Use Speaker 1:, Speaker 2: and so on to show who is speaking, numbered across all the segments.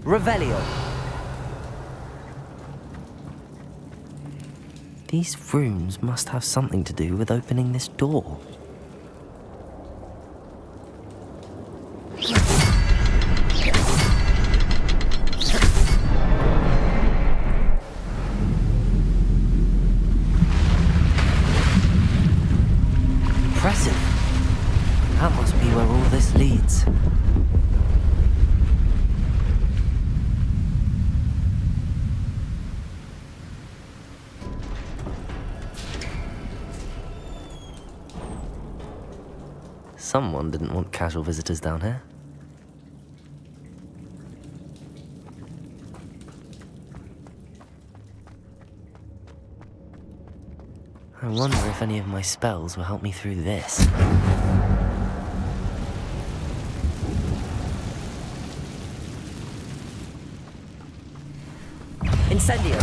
Speaker 1: Revelio. These runes must have something to do with opening this door. Impressive. That must be where all this leads. Someone didn't want casual visitors down here. I wonder if any of my spells will help me through this. Incendio!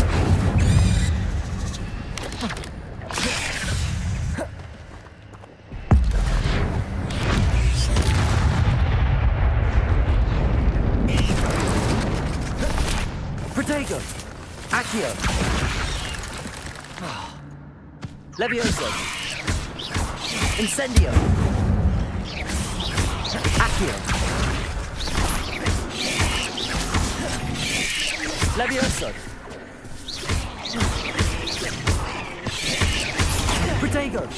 Speaker 1: Protego! Accio! Levioso! Incendio! Accio! Levioso! Protego!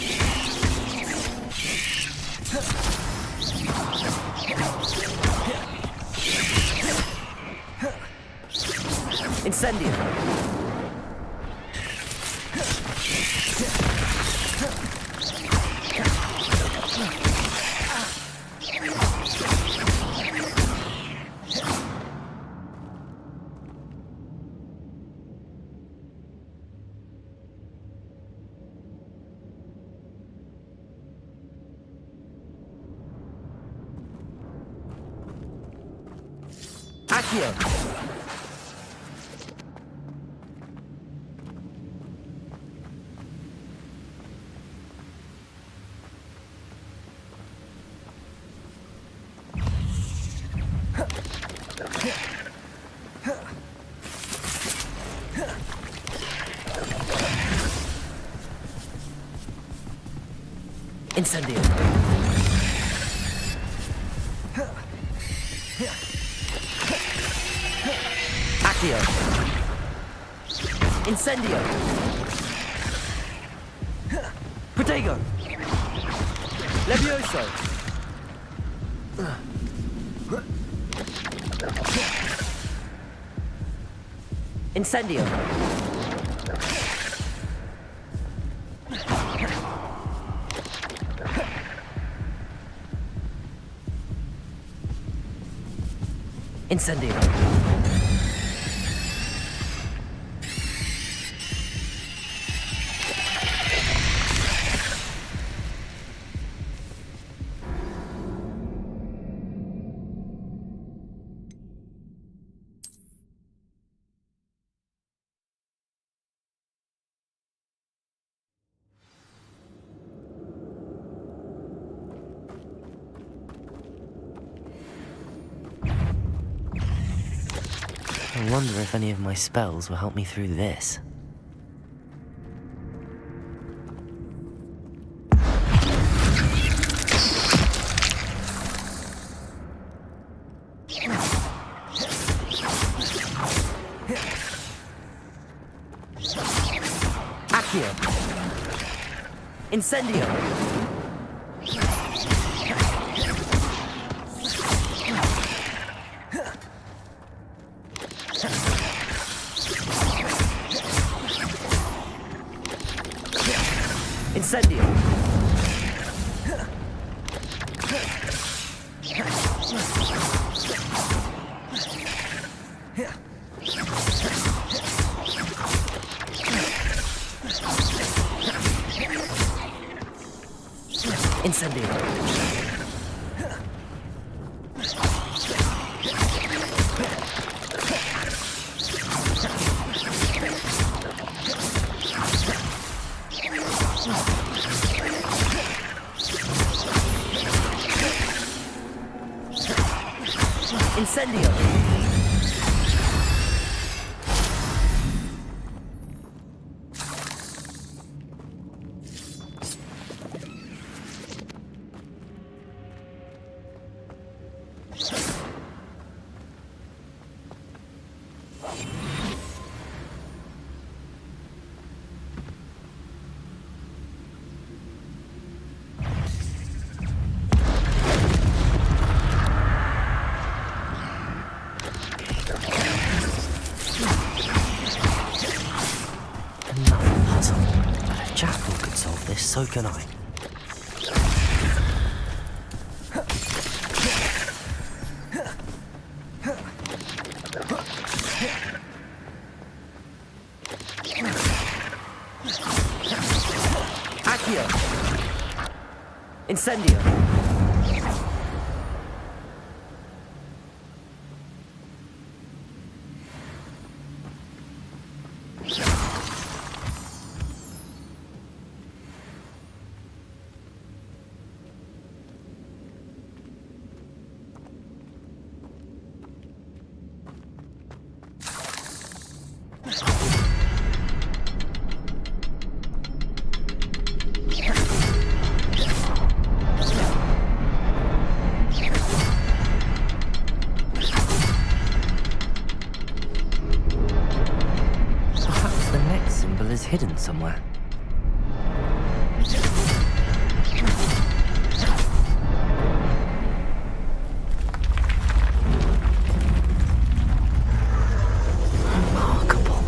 Speaker 1: Incendio! Accio! Incendio! Accio! Incendio! Protego! Levioso! Incendio! Incendio! I wonder if any of my spells will help me through this. Accio! Incendio! Incendio! Incendio! Incendio! so can I. Accio! Incendio! Perhaps the next symbol is hidden somewhere. Remarkable.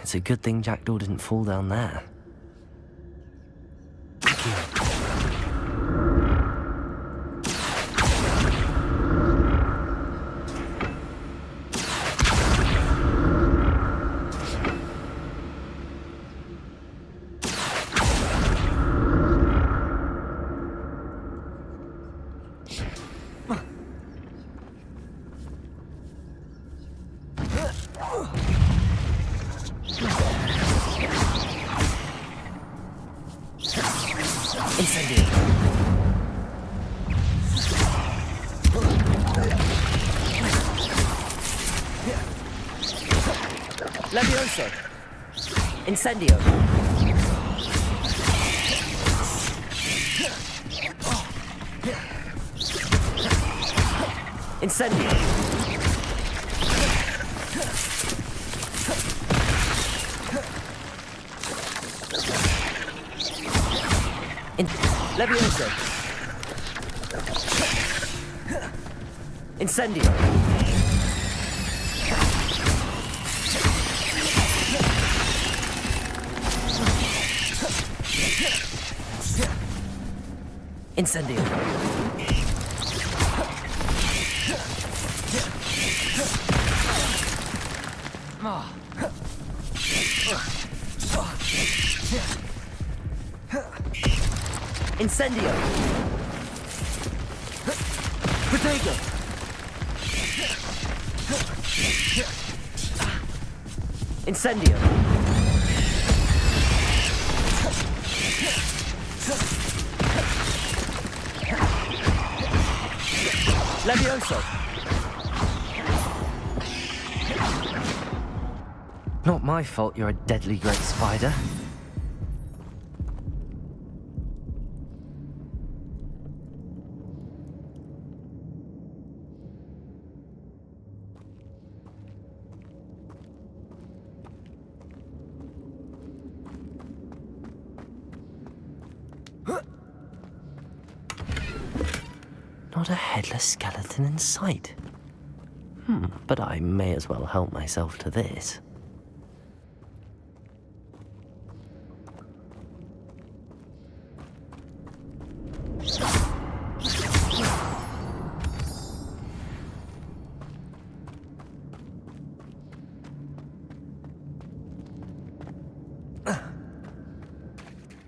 Speaker 1: It's a good thing Jackdaw didn't fall down there. Incendio! Levioso! Incendio! Incendio! Levioso! Incendio! Incendio! Incendio! Protego! Incendio! Levioso! Not my fault you're a deadly great spider. Not a headless skeleton in sight. But I may as well help myself to this.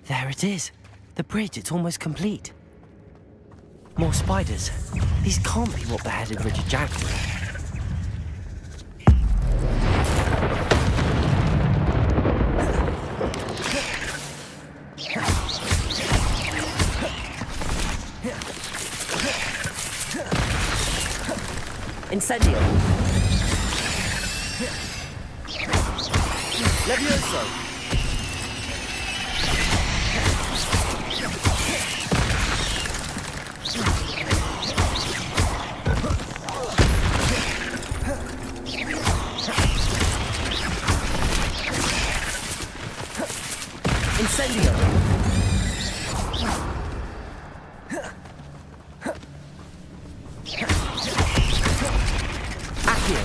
Speaker 1: There it is. The bridge, it's almost complete. More spiders. These can't be what beheaded Richard Jackson. Incendio. Levioso. Incendio. Accio.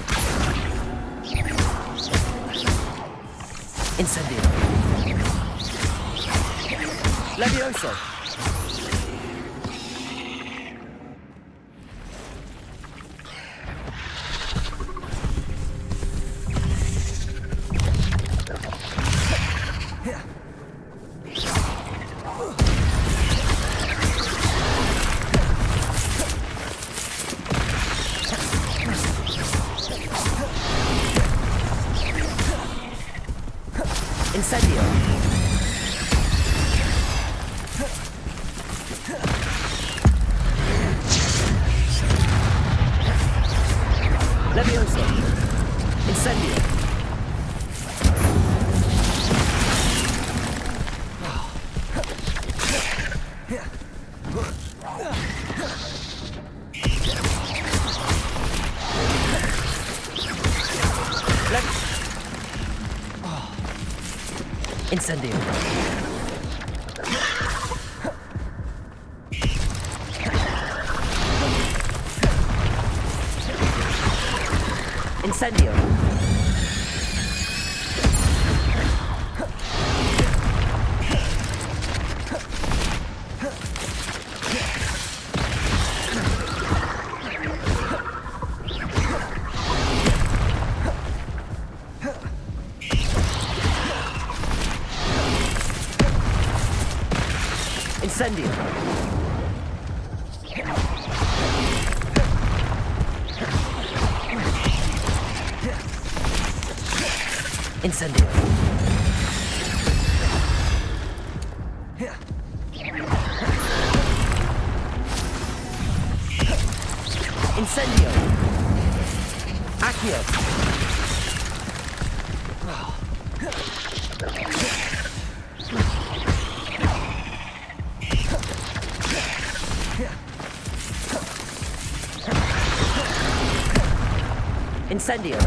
Speaker 1: Incendio. Levioso. Incendio. Levioso. Incendio. Incendio. Incendio. Incendio. Incendio. Incendio. Accio. Incendio.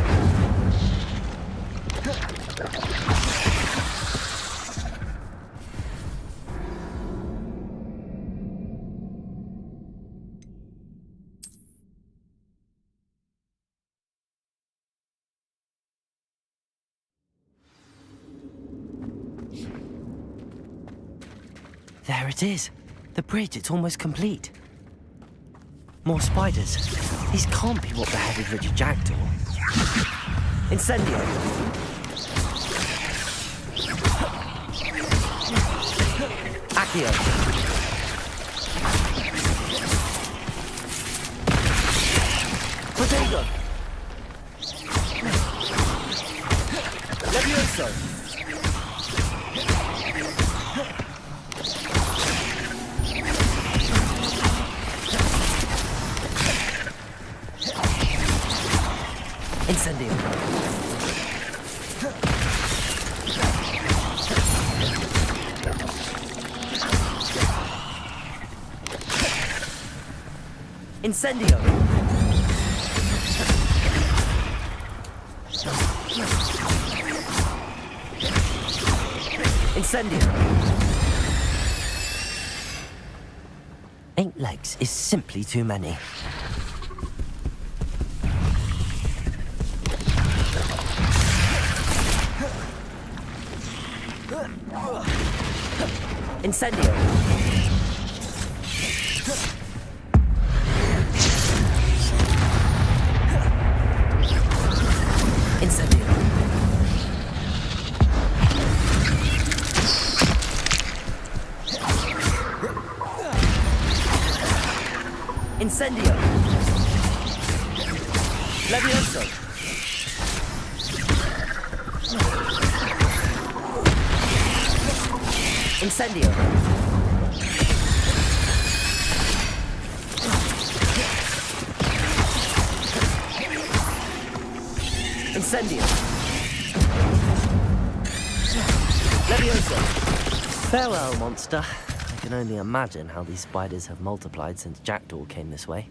Speaker 1: There it is. The bridge, it's almost complete. More spiders. These can't be what beheaded Richard Jackdaw. Incendio. Accio. Potato. Levioso. Incendio. Incendio. Incendio. 8 legs is simply too many. Incendio! Incendio! Incendio! Levioso! Incendio! Incendio! Levioso! Farewell, monster. I can only imagine how these spiders have multiplied since Jackdaw came this way.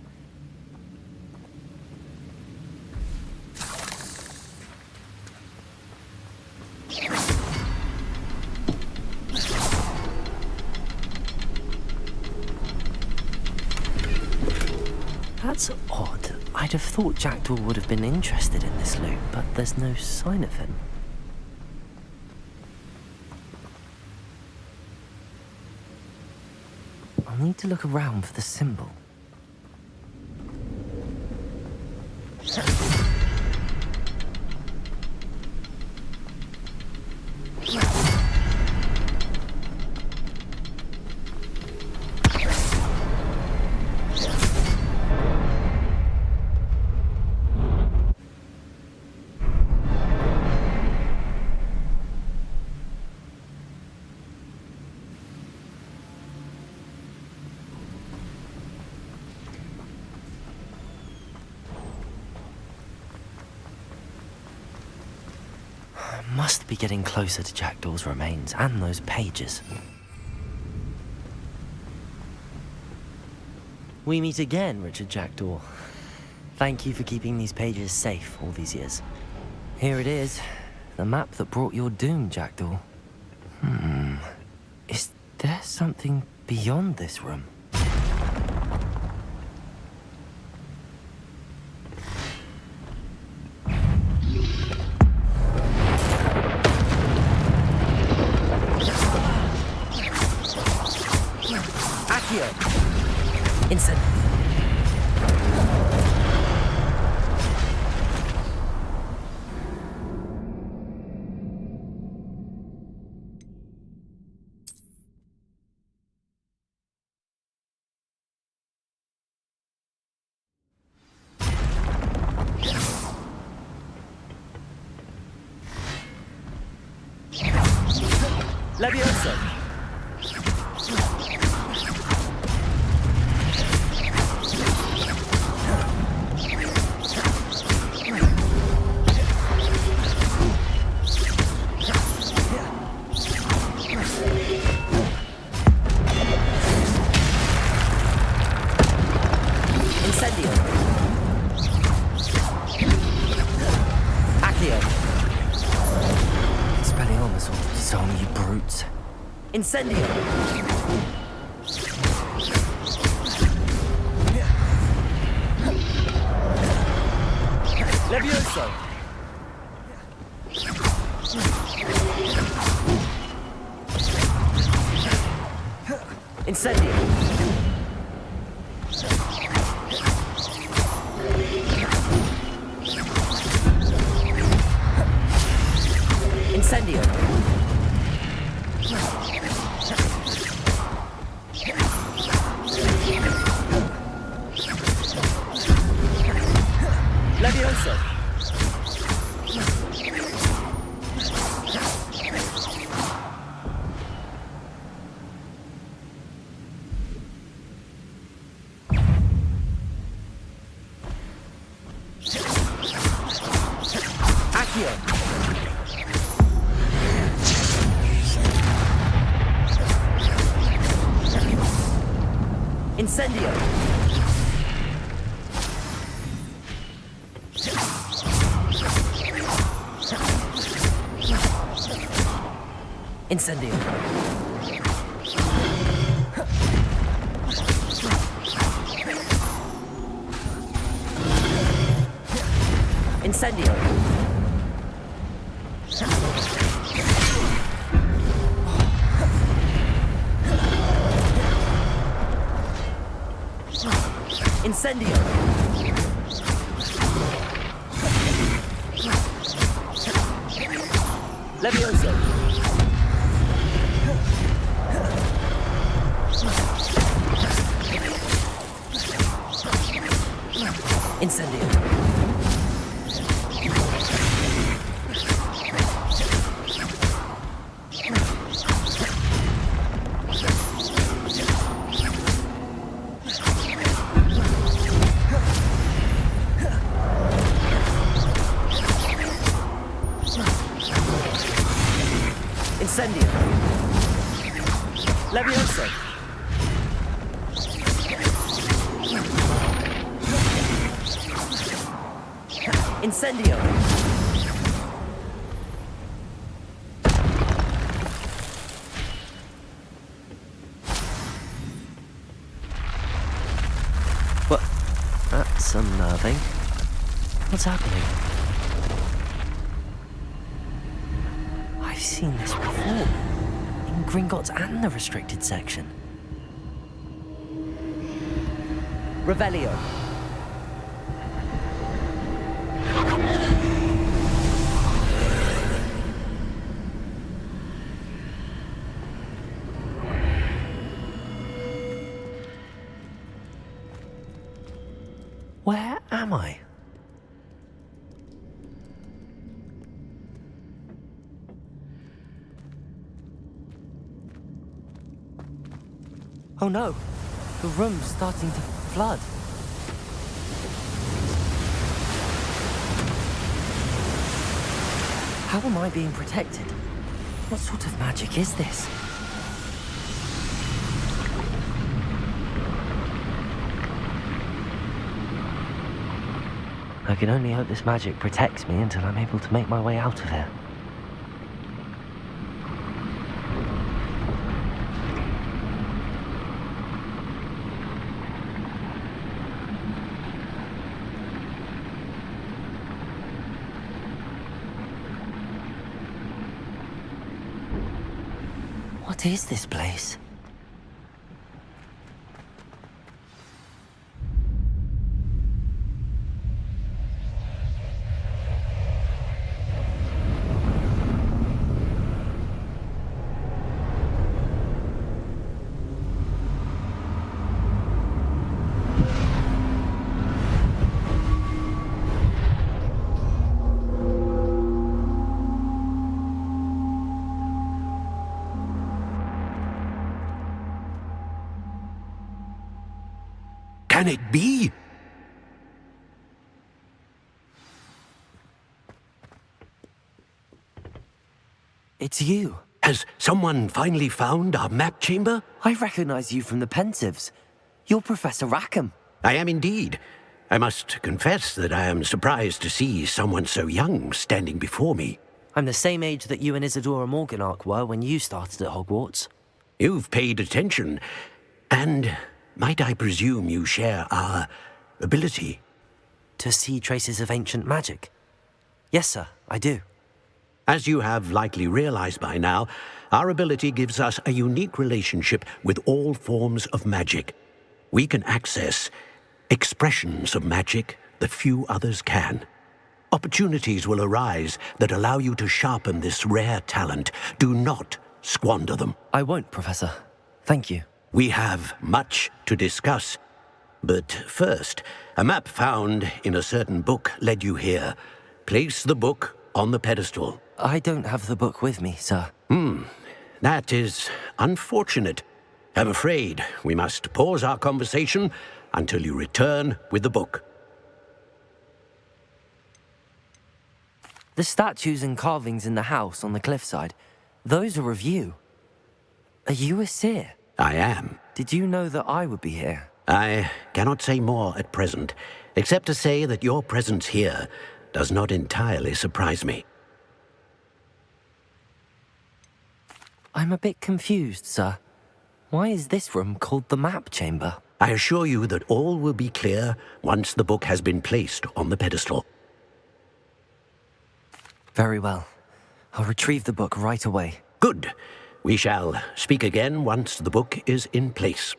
Speaker 1: That's odd. I'd have thought Jackdaw would have been interested in this loot, but there's no sign of him. I'll need to look around for the symbol. Must be getting closer to Jackdaw's remains and those pages. We meet again, Richard Jackdaw. Thank you for keeping these pages safe all these years. Here it is, the map that brought your doom, Jackdaw. Is there something beyond this room? Instant. Levioso. Incendio! Levioso! Incendio! Incendio! Levioso! Accio! Incendio! Incendio! Incendio! Incendio! Levioso! Incendio! Incendio! Levioso! Incendio! What? That's unnerving. What's happening? I've seen this before. In Gringotts and the restricted section. Revelio. Where am I? Oh no! The room's starting to flood. How am I being protected? What sort of magic is this? I can only hope this magic protects me until I'm able to make my way out of here. What is this place?
Speaker 2: Can it be?
Speaker 1: It's you.
Speaker 2: Has someone finally found our map chamber?
Speaker 1: I recognize you from the Pensives. You're Professor Rackham.
Speaker 2: I am indeed. I must confess that I am surprised to see someone so young standing before me.
Speaker 1: I'm the same age that you and Isadora Morganach were when you started at Hogwarts.
Speaker 2: You've paid attention, and might I presume you share our ability?
Speaker 1: To see traces of ancient magic? Yes, sir, I do.
Speaker 2: As you have likely realized by now, our ability gives us a unique relationship with all forms of magic. We can access expressions of magic that few others can. Opportunities will arise that allow you to sharpen this rare talent. Do not squander them.
Speaker 1: I won't, Professor. Thank you.
Speaker 2: We have much to discuss. But first, a map found in a certain book led you here. Place the book on the pedestal.
Speaker 1: I don't have the book with me, sir.
Speaker 2: That is unfortunate. I'm afraid we must pause our conversation until you return with the book.
Speaker 1: The statues and carvings in the house on the cliffside, those are of you. Are you a seer?
Speaker 2: I am.
Speaker 1: Did you know that I would be here?
Speaker 2: I cannot say more at present, except to say that your presence here does not entirely surprise me.
Speaker 1: I'm a bit confused, sir. Why is this room called the map chamber?
Speaker 2: I assure you that all will be clear once the book has been placed on the pedestal.
Speaker 1: Very well. I'll retrieve the book right away.
Speaker 2: Good. We shall speak again once the book is in place.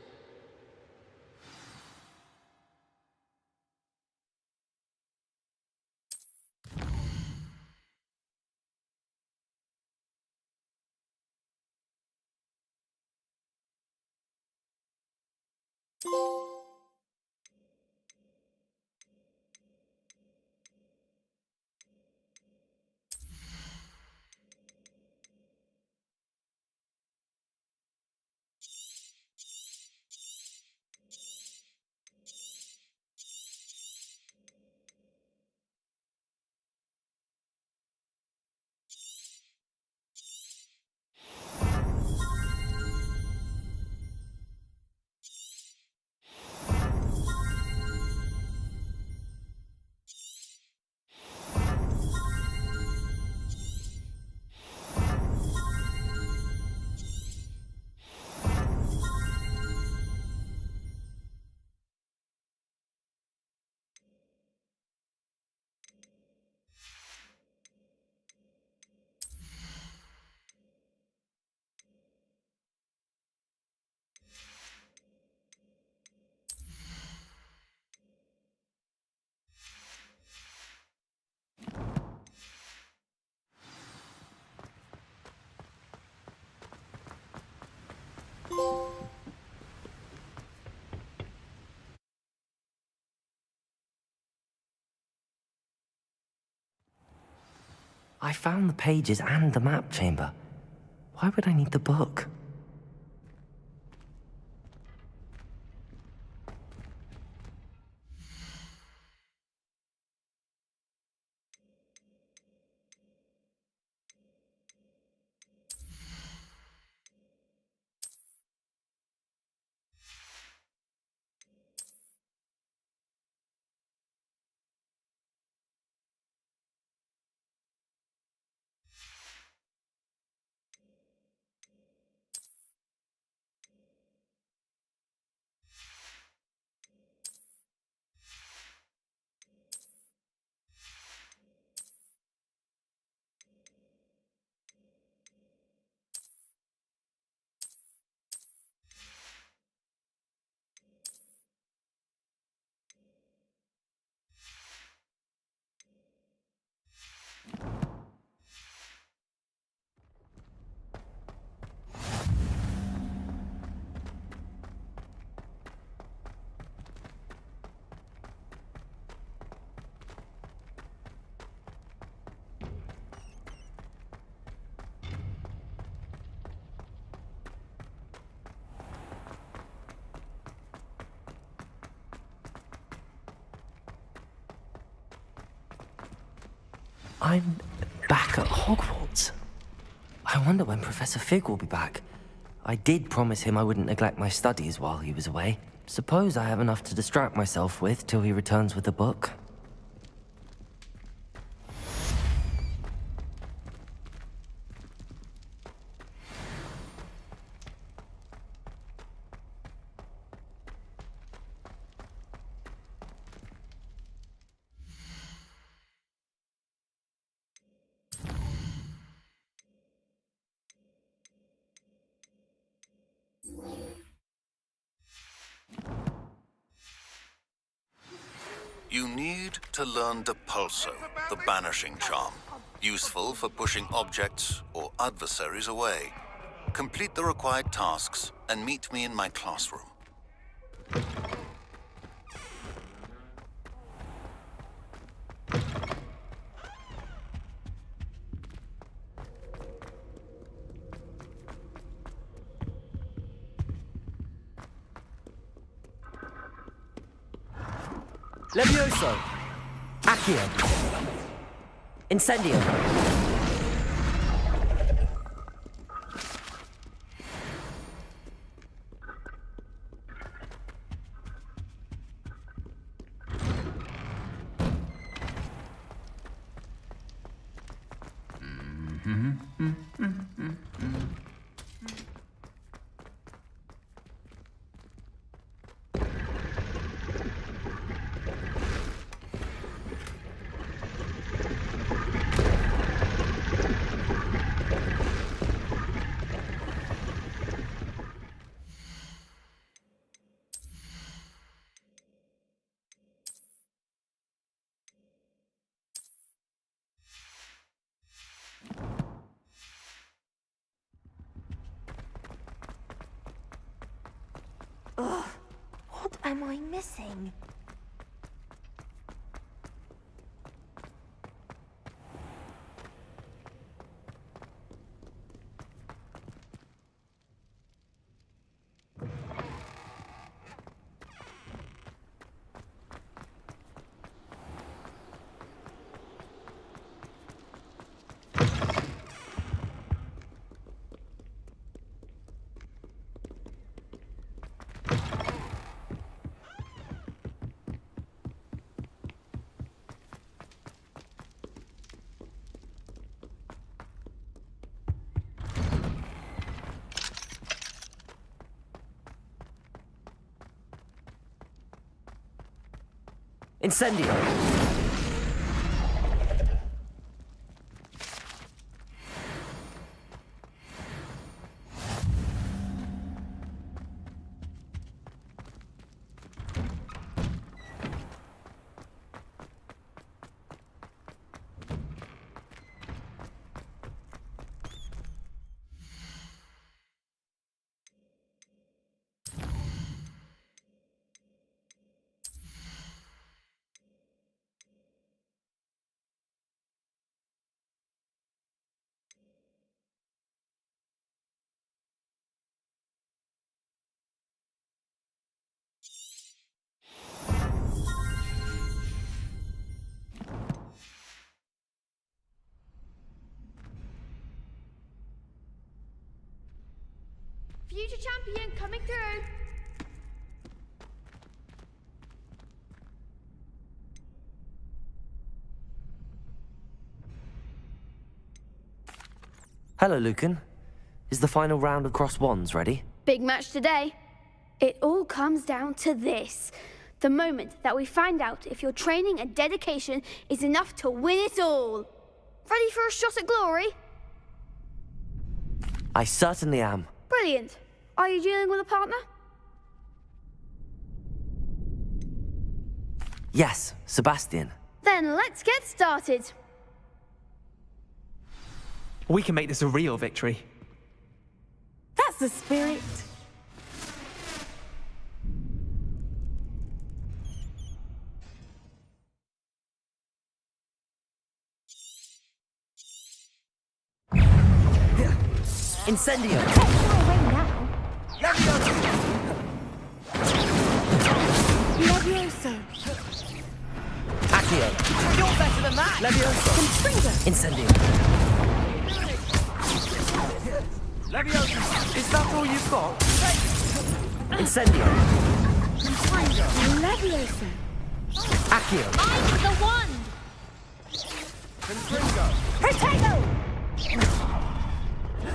Speaker 1: I found the pages and the map chamber. Why would I need the book? I'm back at Hogwarts. I wonder when Professor Fig will be back. I did promise him I wouldn't neglect my studies while he was away. Suppose I have enough to distract myself with till he returns with the book.
Speaker 3: You need to learn Depulso, the banishing charm, useful for pushing objects or adversaries away. Complete the required tasks and meet me in my classroom.
Speaker 1: Levioso! Accio! Incendio!
Speaker 4: am I missing?
Speaker 1: Incendio!
Speaker 5: Future champion coming through.
Speaker 1: Hello, Lucan. Is the final round of cross wands ready?
Speaker 5: Big match today. It all comes down to this. The moment that we find out if your training and dedication is enough to win it all. Ready for a shot at glory?
Speaker 1: I certainly am.
Speaker 5: Brilliant. Are you dealing with a partner?
Speaker 1: Yes, Sebastian.
Speaker 5: Then let's get started.
Speaker 6: We can make this a real victory.
Speaker 4: That's the spirit.
Speaker 1: Incendio!
Speaker 4: Away now. Levioso.
Speaker 1: Accio!
Speaker 6: You're better than that!
Speaker 1: Levioso!
Speaker 4: Confringo.
Speaker 1: Incendio!
Speaker 6: Leviosa! Is that all you've got?
Speaker 1: Incendio!
Speaker 4: Levioso.
Speaker 1: Accio!
Speaker 5: I'm the one!
Speaker 4: Protego.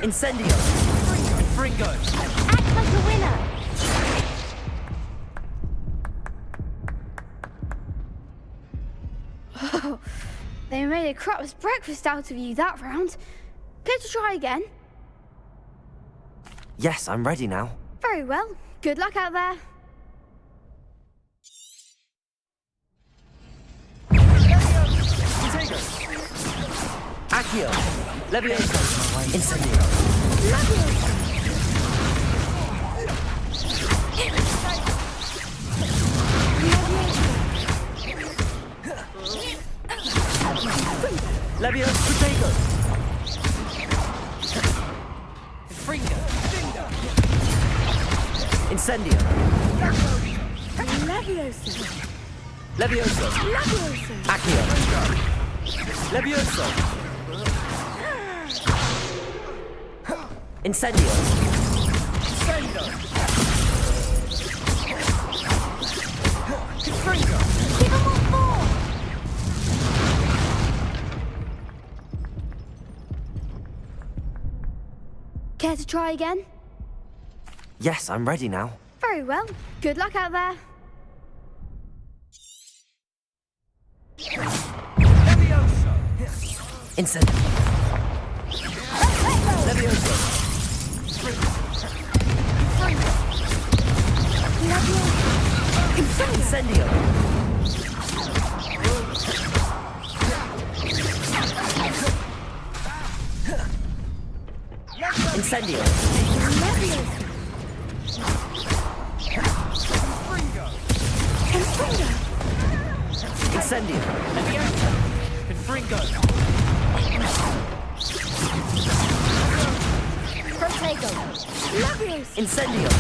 Speaker 1: Incendio!
Speaker 6: Fringo!
Speaker 4: Act like a winner.
Speaker 5: Oh, they made a crap's breakfast out of you that round. Care to try again?
Speaker 1: Yes, I'm ready now.
Speaker 5: Very well. Good luck out there.
Speaker 1: Accio! Levioso! Incendio! Levioso! Protego!
Speaker 6: Fringo!
Speaker 1: Incendio!
Speaker 4: Levioso.
Speaker 1: Levioso!
Speaker 4: Levioso.
Speaker 1: Accio! Levioso! Incendio!
Speaker 4: Give him all four.
Speaker 5: Care to try again?
Speaker 1: Yes, I'm ready now.
Speaker 5: Very well. Good luck out there.
Speaker 1: Incendio! Levioso! Incendio! Incendio! Incendio.
Speaker 6: Leviosa. Confringo.
Speaker 4: Protego. Leviosa.
Speaker 1: Incendio.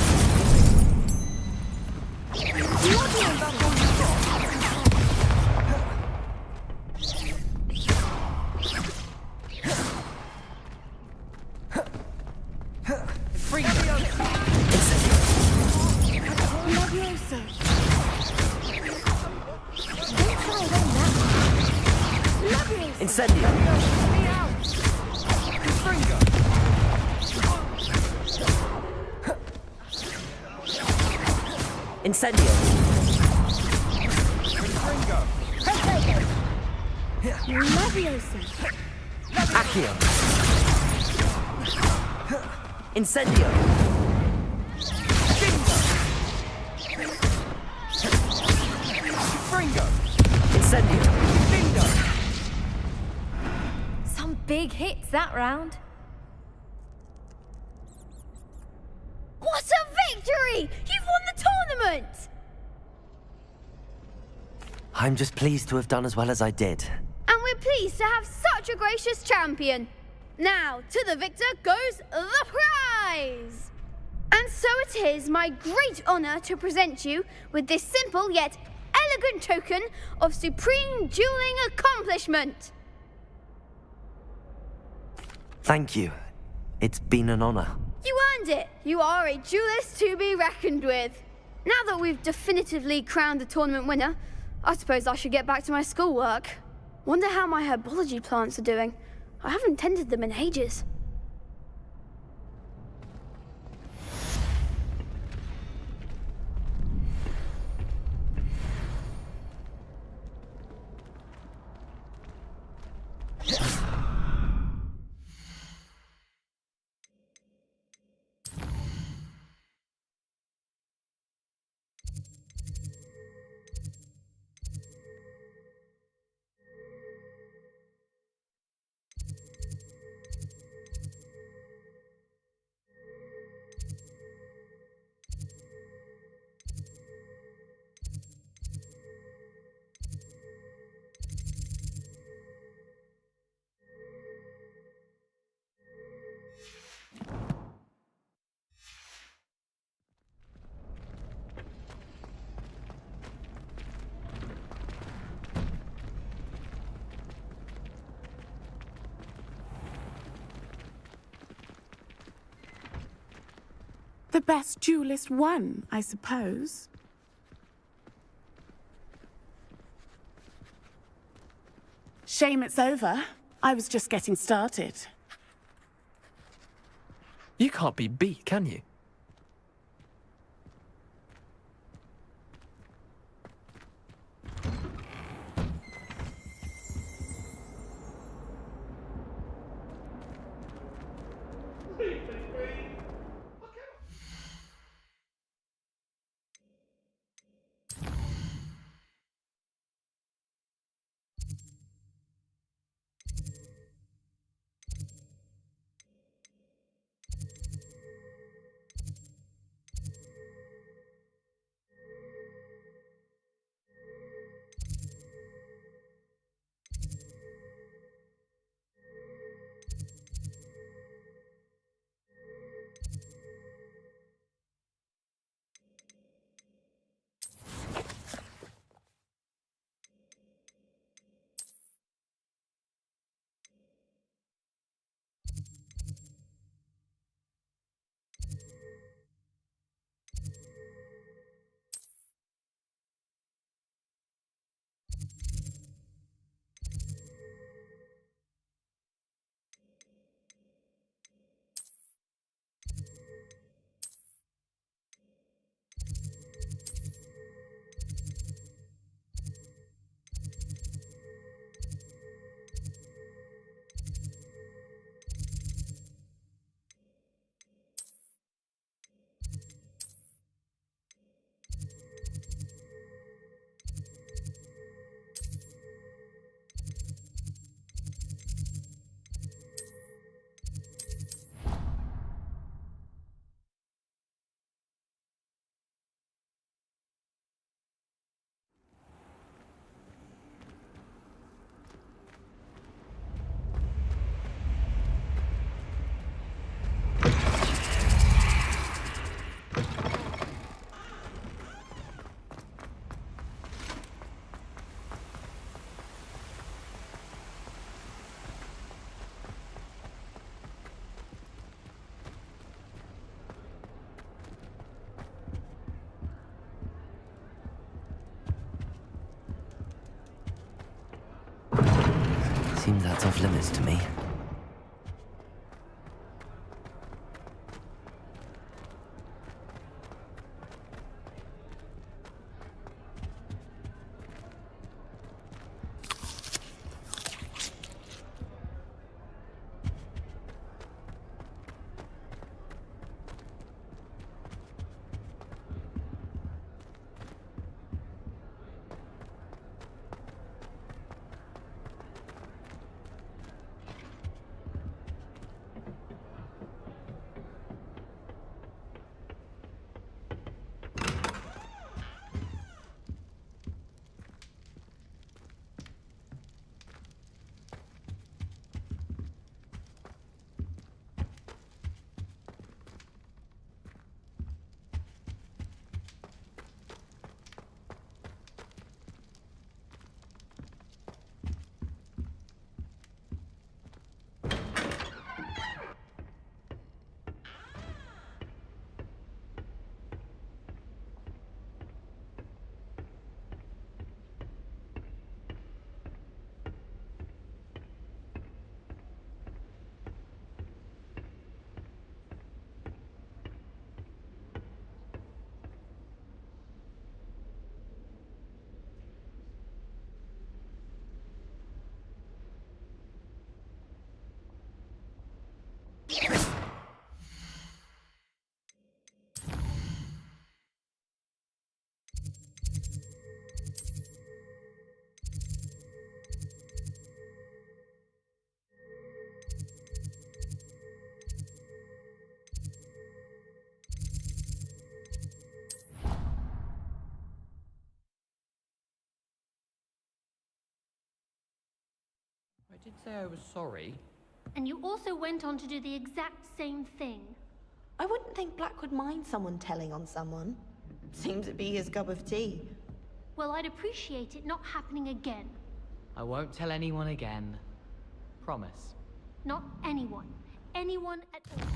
Speaker 6: Confringo.
Speaker 1: Incendio.
Speaker 4: Leviosa. Don't try them that. Leviosa.
Speaker 1: Incendio.
Speaker 6: Me out. Confringo.
Speaker 1: Incendio.
Speaker 6: Confringo.
Speaker 4: Protego. Leviosa.
Speaker 1: Accio. Incendio.
Speaker 6: Confringo.
Speaker 1: Incendio.
Speaker 6: Bingo.
Speaker 4: Some big hits that round.
Speaker 5: What a victory! You've won the tournament!
Speaker 1: I'm just pleased to have done as well as I did.
Speaker 5: And we're pleased to have such a gracious champion. Now, to the victor goes the prize! And so it is my great honor to present you with this simple yet elegant token of supreme dueling accomplishment.
Speaker 1: Thank you. It's been an honor.
Speaker 5: You earned it. You are a duelist to be reckoned with. Now that we've definitively crowned the tournament winner, I suppose I should get back to my schoolwork. Wonder how my herbology plants are doing. I haven't tended them in ages.
Speaker 7: The best duelist won, I suppose. Shame it's over. I was just getting started.
Speaker 6: You can't be beat, can you?
Speaker 1: Seems that's off limits to me.
Speaker 6: I did say I was sorry.
Speaker 8: And you also went on to do the exact same thing.
Speaker 9: I wouldn't think Black would mind someone telling on someone. Seems to be his cup of tea.
Speaker 8: Well, I'd appreciate it not happening again.
Speaker 6: I won't tell anyone again. Promise.
Speaker 8: Not anyone. Anyone at all.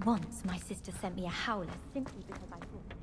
Speaker 4: Once my sister sent me a howler simply because I thought...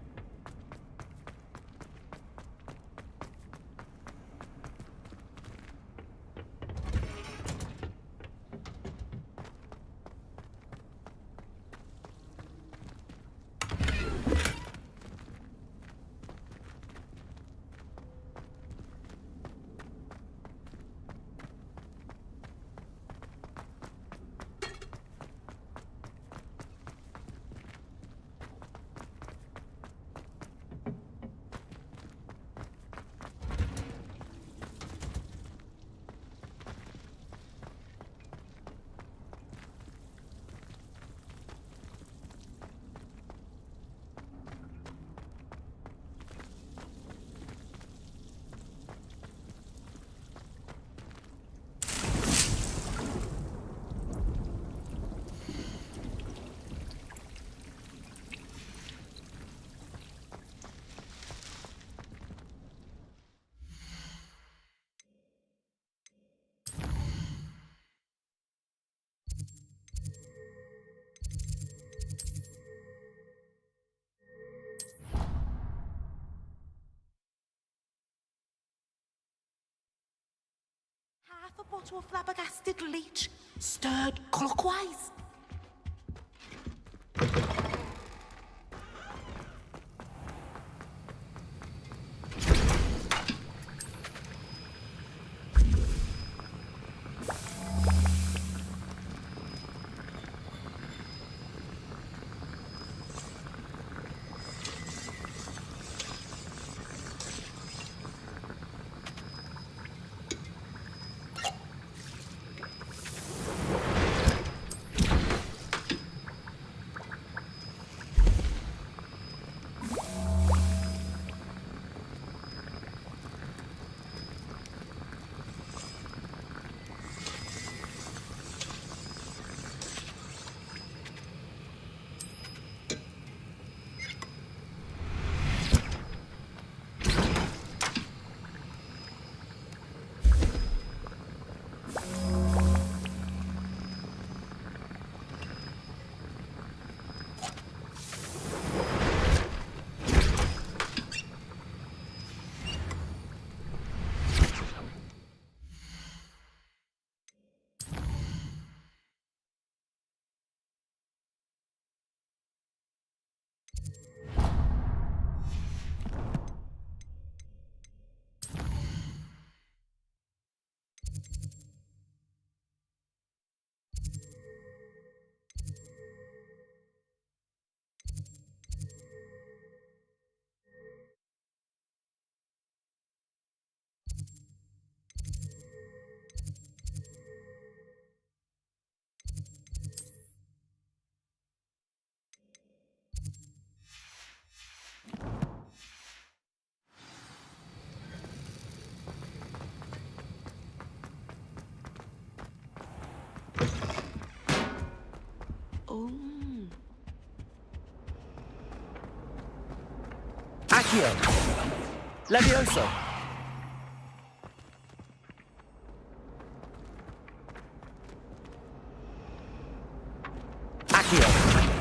Speaker 9: Half a bottle of flabbergasted leech, stirred clockwise.
Speaker 6: Accio! Levioso! Accio!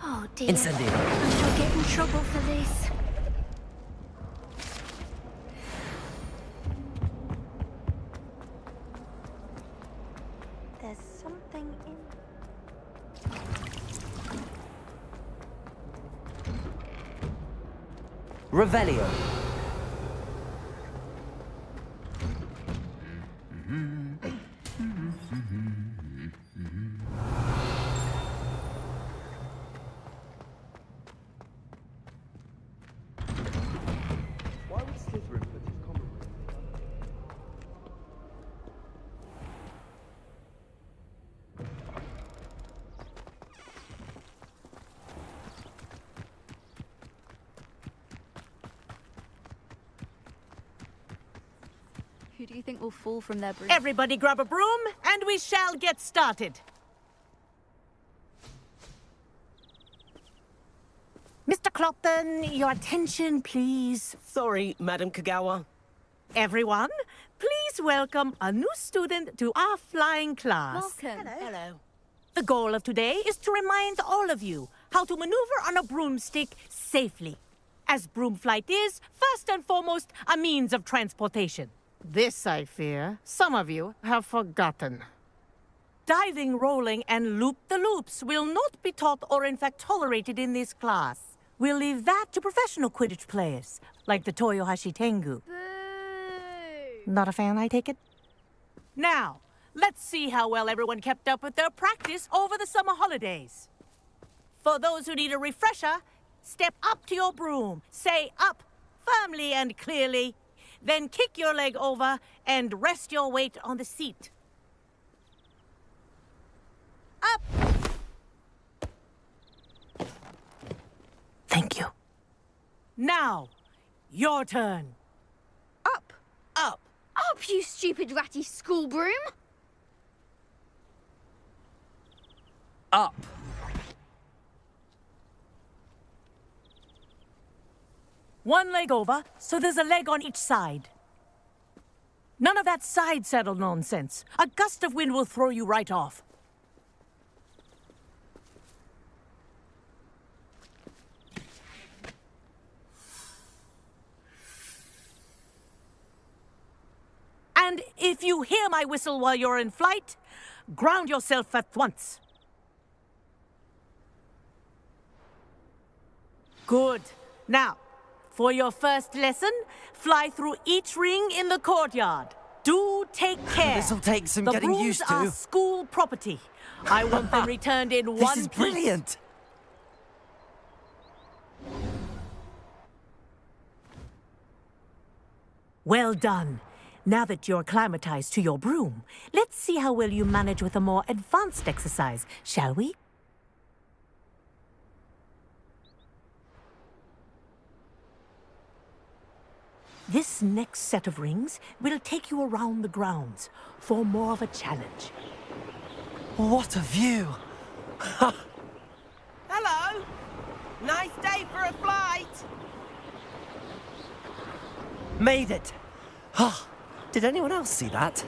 Speaker 8: Oh dear.
Speaker 1: Incendio.
Speaker 8: I'll get in trouble for this.
Speaker 4: There's something in...
Speaker 1: Revelio.
Speaker 6: Why would Slytherin put his common room?
Speaker 10: Who do you think will fall from their broom?
Speaker 7: Everybody grab a broom, and we shall get started. Mr. Clopton, your attention, please.
Speaker 11: Sorry, Madam Kagawa.
Speaker 7: Everyone, please welcome a new student to our flying class.
Speaker 10: Welcome.
Speaker 11: Hello.
Speaker 7: The goal of today is to remind all of you how to maneuver on a broomstick safely. As broom flight is, first and foremost, a means of transportation. This, I fear, some of you have forgotten. Diving, rolling, and loop-the-loops will not be taught or in fact tolerated in this class. We'll leave that to professional Quidditch players, like the Toyohashi Tengu.
Speaker 5: Boo!
Speaker 7: Not a fan, I take it? Now, let's see how well everyone kept up with their practice over the summer holidays. For those who need a refresher, step up to your broom, say up firmly and clearly, then kick your leg over and rest your weight on the seat. Up! Thank you. Now, your turn.
Speaker 5: Up!
Speaker 11: Up.
Speaker 5: Up, you stupid ratty school broom!
Speaker 1: Up.
Speaker 7: One leg over, so there's a leg on each side. None of that side saddle nonsense. A gust of wind will throw you right off. And if you hear my whistle while you're in flight, ground yourself at once. Good. Now, for your first lesson, fly through each ring in the courtyard. Do take care.
Speaker 1: This'll take some getting used to.
Speaker 7: The brooms are school property. I want them returned in one piece.
Speaker 1: This is brilliant.
Speaker 7: Well done. Now that you're acclimatized to your broom, let's see how well you manage with a more advanced exercise, shall we? This next set of rings will take you around the grounds for more of a challenge.
Speaker 1: What a view!
Speaker 11: Hello! Nice day for a flight!
Speaker 1: Made it! Oh, did anyone else see that?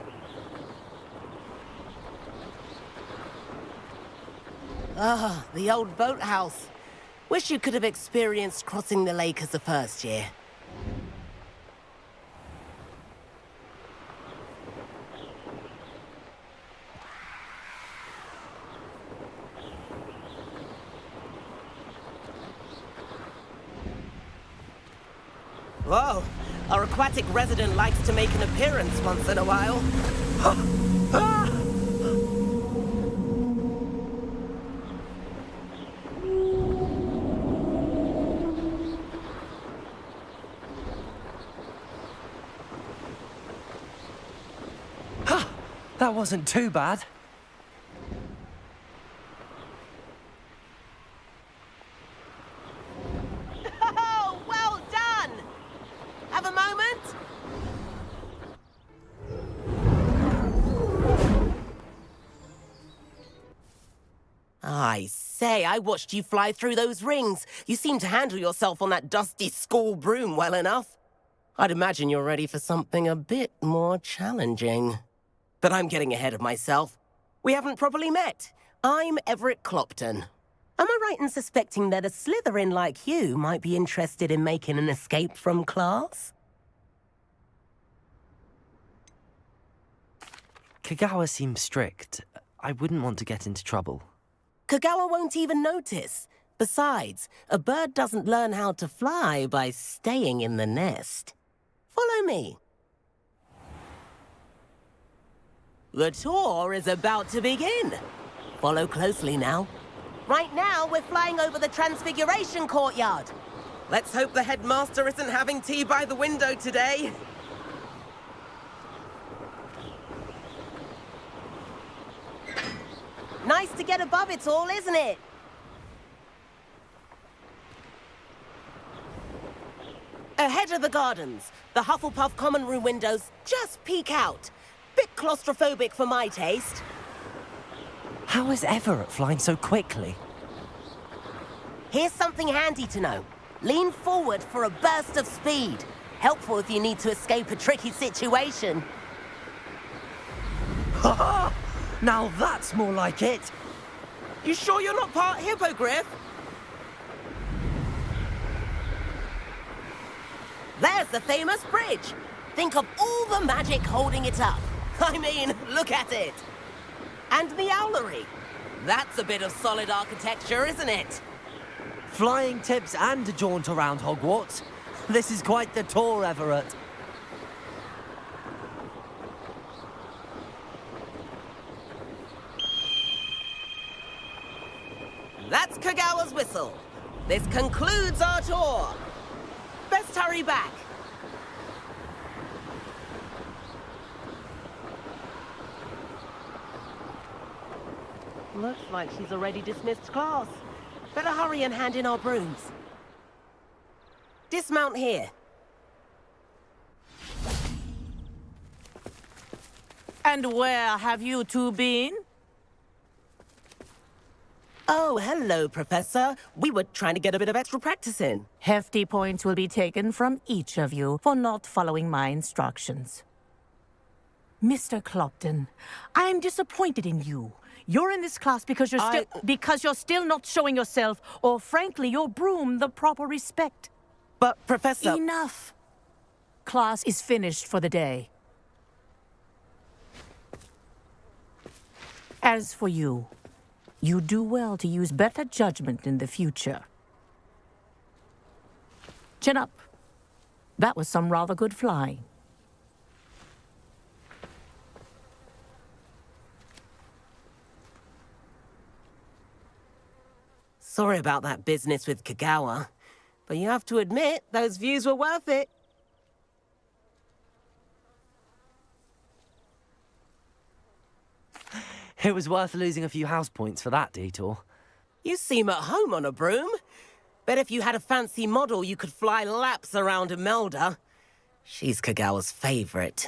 Speaker 11: Ah, the old boathouse. Wish you could have experienced crossing the lake as a first year. Whoa, our aquatic resident likes to make an appearance once in a while.
Speaker 1: That wasn't too bad.
Speaker 11: Oh, well done! Have a moment? I say, I watched you fly through those rings. You seem to handle yourself on that dusty school broom well enough. I'd imagine you're ready for something a bit more challenging. But I'm getting ahead of myself. We haven't properly met. I'm Everett Clopton. Am I right in suspecting that a Slytherin like you might be interested in making an escape from class?
Speaker 1: Kagawa seems strict. I wouldn't want to get into trouble.
Speaker 11: Kagawa won't even notice. Besides, a bird doesn't learn how to fly by staying in the nest. Follow me. The tour is about to begin. Follow closely now. Right now, we're flying over the Transfiguration Courtyard. Let's hope the headmaster isn't having tea by the window today. Nice to get above it all, isn't it? Ahead of the gardens, the Hufflepuff common room windows just peek out. Bit claustrophobic for my taste.
Speaker 1: How is Everett flying so quickly?
Speaker 11: Here's something handy to know. Lean forward for a burst of speed. Helpful if you need to escape a tricky situation.
Speaker 1: Ha! Now that's more like it.
Speaker 11: You sure you're not part hippogriff? There's the famous bridge. Think of all the magic holding it up. I mean, look at it. And the owlery. That's a bit of solid architecture, isn't it?
Speaker 1: Flying tips and a jaunt around Hogwarts. This is quite the tour, Everett.
Speaker 11: That's Kagawa's whistle. This concludes our tour. Best hurry back. Looks like she's already dismissed class. Better hurry and hand in our brooms. Dismount here.
Speaker 7: And where have you two been?
Speaker 11: Oh, hello, Professor. We were trying to get a bit of extra practice in.
Speaker 7: Hefty points will be taken from each of you for not following my instructions. Mr. Clopton, I am disappointed in you. You're in this class because you're still not showing yourself, or frankly, your broom the proper respect.
Speaker 11: But, Professor...
Speaker 7: Enough. Class is finished for the day. As for you, you do well to use better judgment in the future. Chin up. That was some rather good flying.
Speaker 11: Sorry about that business with Kagawa, but you have to admit, those views were worth it.
Speaker 1: It was worth losing a few house points for that detour.
Speaker 11: You seem at home on a broom. Bet if you had a fancy model, you could fly laps around Imelda. She's Kagawa's favorite.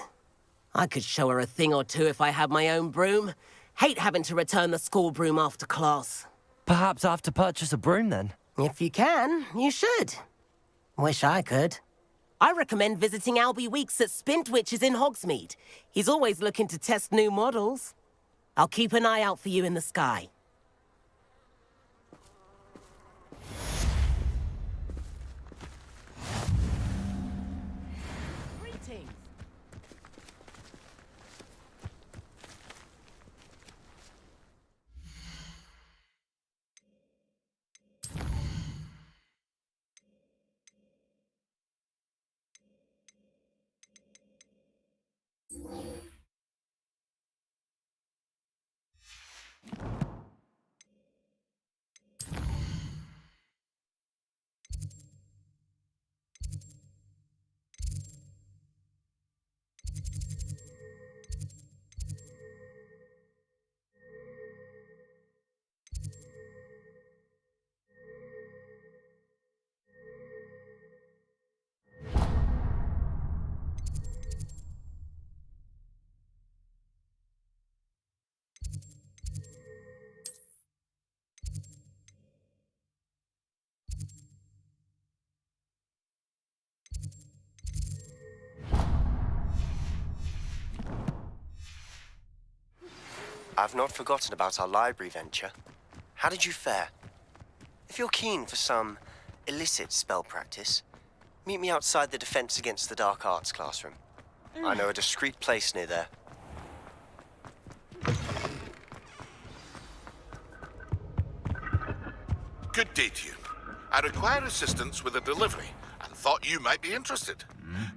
Speaker 11: I could show her a thing or two if I had my own broom. Hate having to return the school broom after class.
Speaker 1: Perhaps I have to purchase a broom then.
Speaker 11: If you can, you should. Wish I could. I recommend visiting Albie Weeks at Spintwitches in Hogsmeade. He's always looking to test new models. I'll keep an eye out for you in the sky. Greetings.
Speaker 12: I've not forgotten about our library venture. How did you fare? If you're keen for some illicit spell practice, meet me outside the Defense Against the Dark Arts classroom. I know a discreet place near there.
Speaker 13: Good day to you. I require assistance with a delivery and thought you might be interested.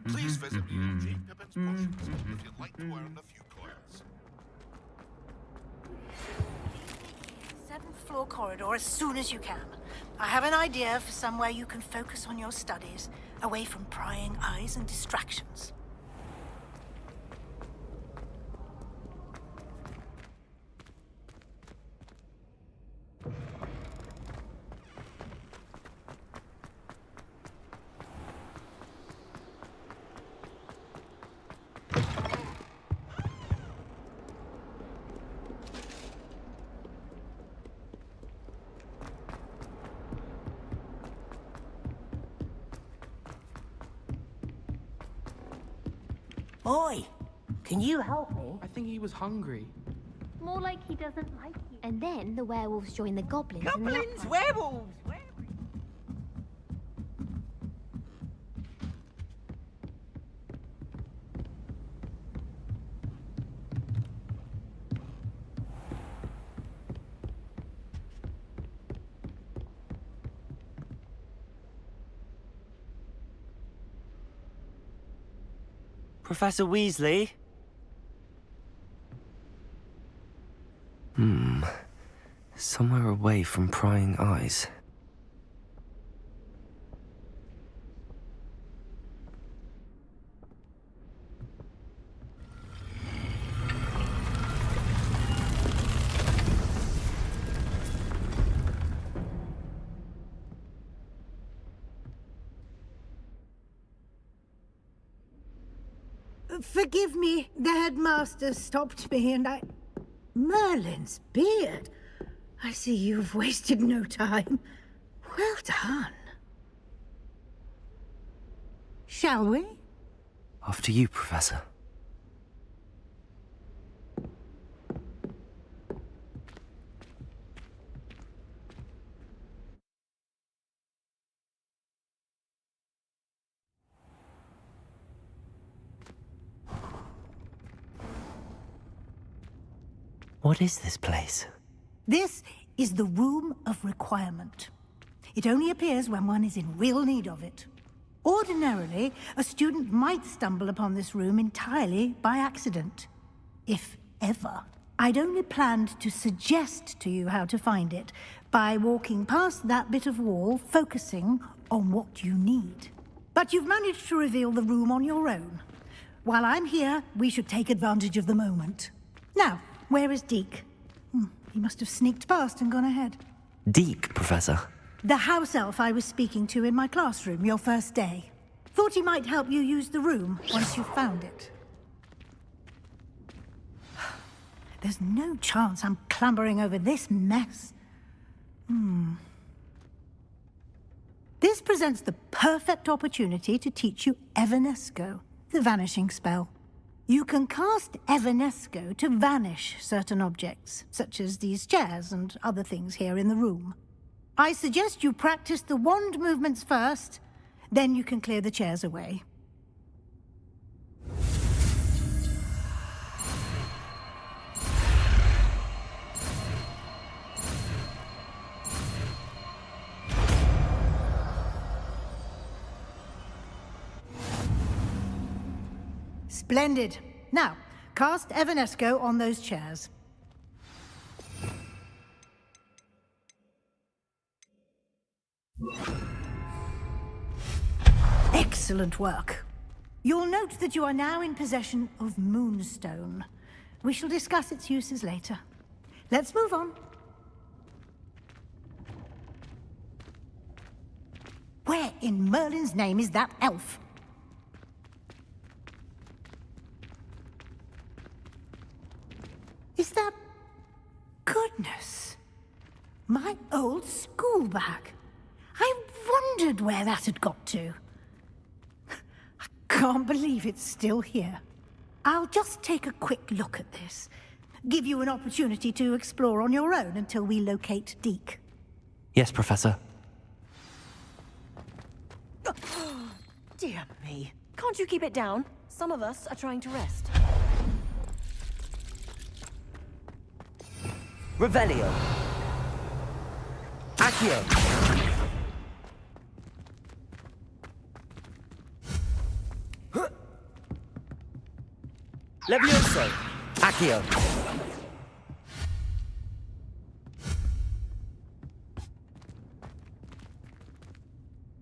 Speaker 13: Please visit me at Jacobin's Potions if you'd like to earn a few coins.
Speaker 14: 7th floor corridor as soon as you can. I have an idea for somewhere you can focus on your studies, away from prying eyes and distractions.
Speaker 11: Boy, can you help me?
Speaker 6: I think he was hungry.
Speaker 8: More like he doesn't like you. And then the werewolves join the goblins. and the
Speaker 7: Goblins,
Speaker 8: upright-
Speaker 7: werewolves!
Speaker 1: Professor Weasley? Somewhere away from prying eyes.
Speaker 15: Forgive me, the headmaster stopped me and I... Merlin's beard.
Speaker 14: I see you've wasted no time. Well done. Shall we?
Speaker 1: After you, Professor. What is this place?
Speaker 14: This is the Room of Requirement. It only appears when one is in real need of it. Ordinarily, a student might stumble upon this room entirely by accident. If ever. I'd only planned to suggest to you how to find it by walking past that bit of wall, focusing on what you need. But you've managed to reveal the room on your own. While I'm here, we should take advantage of the moment. Now, where is Deke? He must have sneaked past and gone ahead.
Speaker 1: Deke, Professor.
Speaker 14: The house elf I was speaking to in my classroom your first day. Thought he might help you use the room once you found it. There's no chance I'm clambering over this mess. This presents the perfect opportunity to teach you Evanesco, the vanishing spell. You can cast Evanesco to vanish certain objects, such as these chairs and other things here in the room. I suggest you practice the wand movements first, then you can clear the chairs away. Splendid. Now, cast Evanesco on those chairs. Excellent work. You'll note that you are now in possession of Moonstone. We shall discuss its uses later. Let's move on. Where in Merlin's name is that elf? Is that... Goodness. My old school bag. I wondered where that had got to. I can't believe it's still here. I'll just take a quick look at this. Give you an opportunity to explore on your own until we locate Deke.
Speaker 1: Yes, Professor.
Speaker 15: Dear me. Can't you keep it down? Some of us are trying to rest. Revelio. Accio. Levioso. Accio.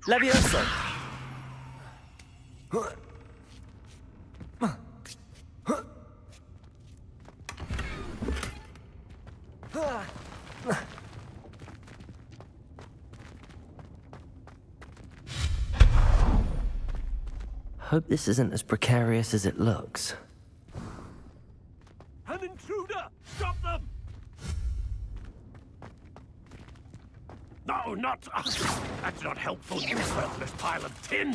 Speaker 15: Levioso.
Speaker 1: Hope this isn't as precarious as it looks.
Speaker 6: An intruder! Stop them! No, not... that's not helpful, you worthless pile of tin!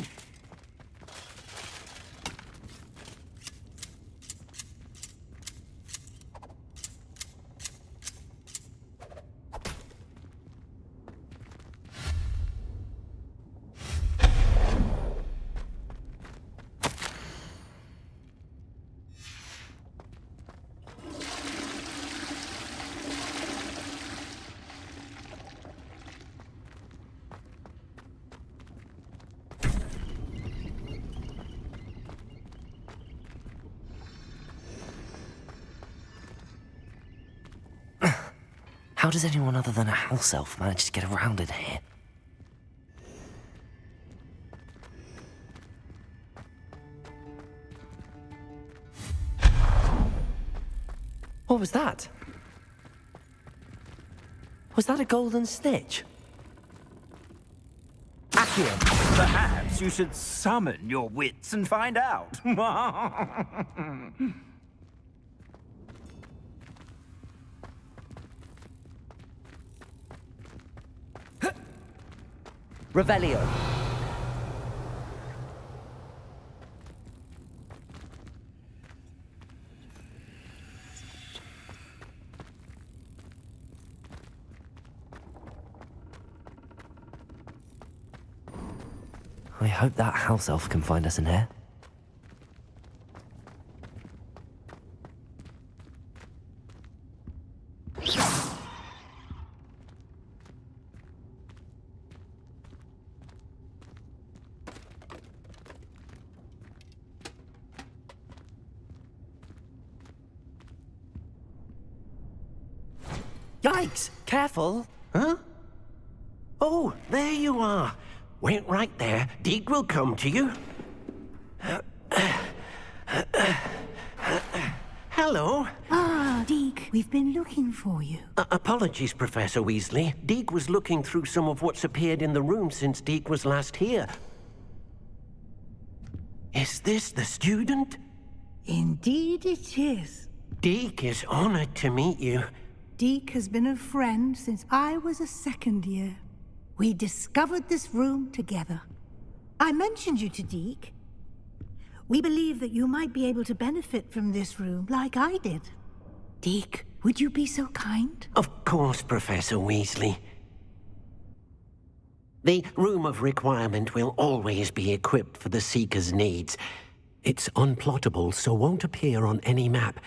Speaker 1: How does anyone other than a house elf manage to get around in here? What was that? Was that a golden snitch?
Speaker 6: Accio, perhaps you should summon your wits and find out.
Speaker 1: Revelio. I hope that house elf can find us in here.
Speaker 2: Yikes! Careful! Huh? Oh, there you are. Wait right there. Deke will come to you. Hello.
Speaker 14: Ah, Deke, we've been looking for you.
Speaker 2: Apologies, Professor Weasley. Deke was looking through some of what's appeared in the room since Deke was last here. Is this the student?
Speaker 14: Indeed it is.
Speaker 2: Deke is honored to meet you.
Speaker 14: Deke has been a friend since I was a second year. We discovered this room together. I mentioned you to Deke. We believe that you might be able to benefit from this room like I did. Deke, would you be so kind?
Speaker 2: Of course, Professor Weasley. The Room of Requirement will always be equipped for the Seeker's needs. It's unplottable, so won't appear on any map.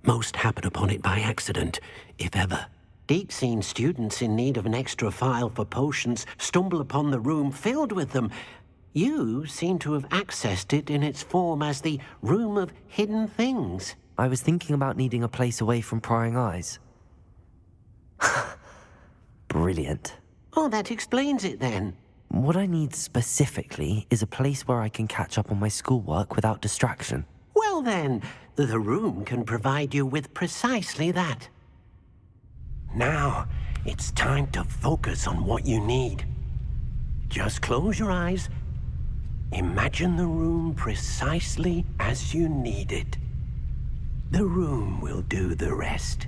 Speaker 2: Most happen upon it by accident, if ever. Deke's seen students in need of an extra file for potions stumble upon the room filled with them. You seem to have accessed it in its form as the Room of Hidden Things.
Speaker 1: I was thinking about needing a place away from prying eyes. Brilliant.
Speaker 2: Oh, that explains it then.
Speaker 1: What I need specifically is a place where I can catch up on my schoolwork without distraction.
Speaker 2: Well then, the room can provide you with precisely that. Now, it's time to focus on what you need. Just close your eyes. Imagine the room precisely as you need it. The room will do the rest.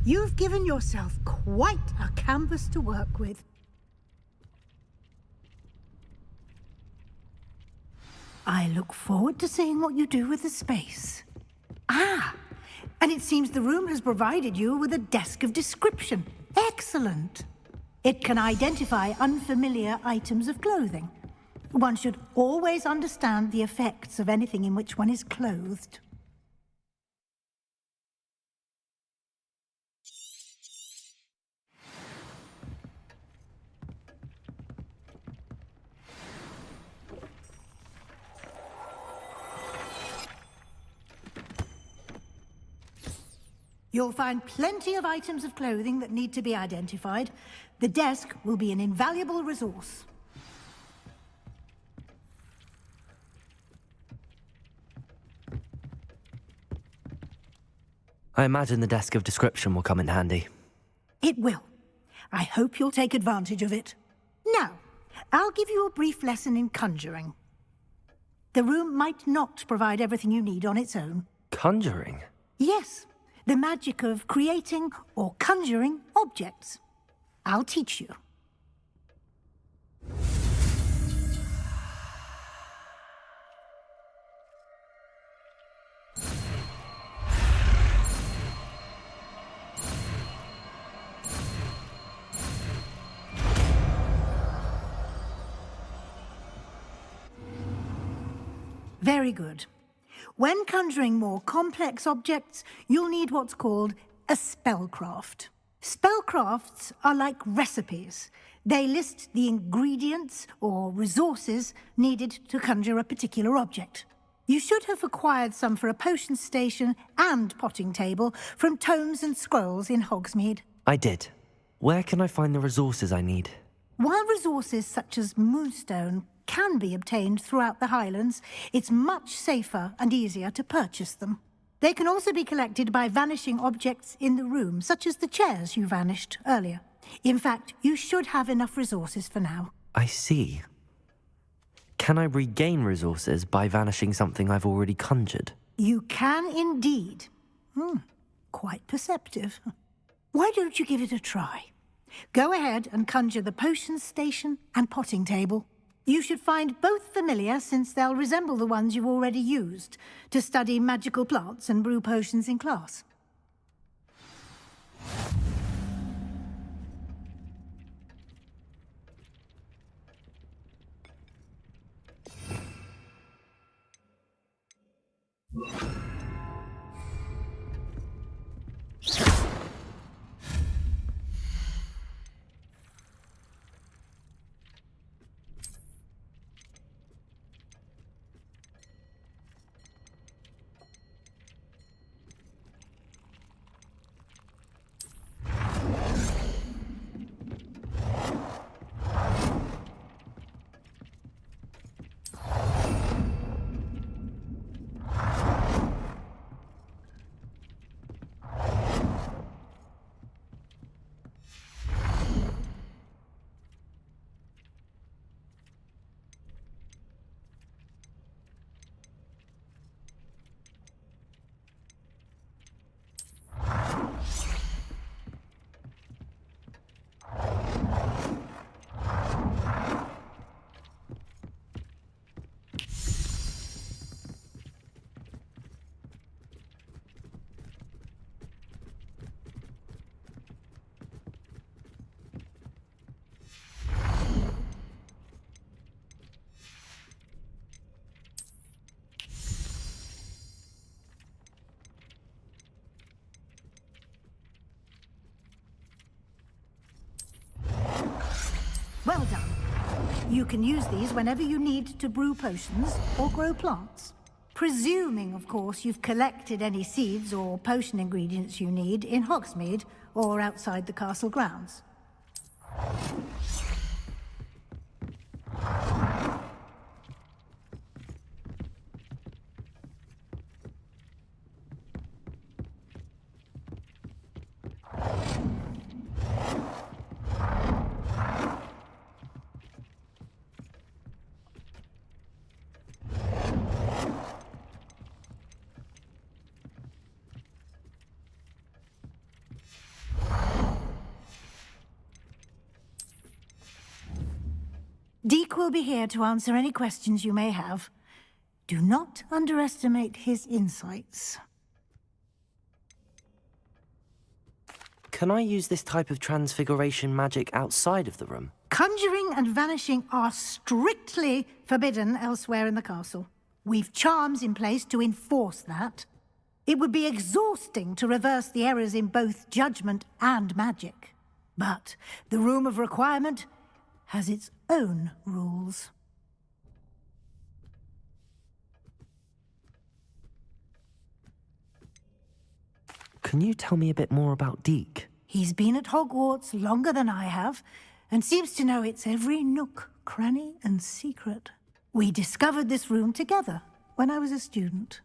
Speaker 14: You've given yourself quite a canvas to work with. I look forward to seeing what you do with the space. Ah, and it seems the room has provided you with a desk of description. Excellent. It can identify unfamiliar items of clothing. One should always understand the effects of anything in which one is clothed. You'll find plenty of items of clothing that need to be identified. The desk will be an invaluable resource.
Speaker 1: I imagine the desk of description will come in handy.
Speaker 14: It will. I hope you'll take advantage of it. Now, I'll give you a brief lesson in conjuring. The room might not provide everything you need on its own.
Speaker 1: Conjuring?
Speaker 14: Yes. The magic of creating or conjuring objects. I'll teach you. Very good. When conjuring more complex objects, you'll need what's called a spellcraft. Spellcrafts are like recipes. They list the ingredients or resources needed to conjure a particular object. You should have acquired some for a potion station and potting table from tomes and scrolls in Hogsmeade.
Speaker 1: I did. Where can I find the resources I need?
Speaker 14: While resources such as moonstone can be obtained throughout the Highlands, it's much safer and easier to purchase them. They can also be collected by vanishing objects in the room, such as the chairs you vanished earlier. In fact, you should have enough resources for now.
Speaker 1: I see. Can I regain resources by vanishing something I've already conjured?
Speaker 14: You can indeed. Quite perceptive. Why don't you give it a try? Go ahead and conjure the potion station and potting table. You should find both familiar, since they'll resemble the ones you've already used to study magical plants and brew potions in class. Well done. You can use these whenever you need to brew potions or grow plants. Presuming, of course, you've collected any seeds or potion ingredients you need in Hogsmeade or outside the castle grounds. Deek will be here to answer any questions you may have. Do not underestimate his insights.
Speaker 1: Can I use this type of transfiguration magic outside of the room?
Speaker 14: Conjuring and vanishing are strictly forbidden elsewhere in the castle. We've charms in place to enforce that. It would be exhausting to reverse the errors in both judgment and magic. But the Room of Requirement has its own rules.
Speaker 1: Can you tell me a bit more about Deek?
Speaker 14: He's been at Hogwarts longer than I have, and seems to know its every nook, cranny, and secret. We discovered this room together when I was a student.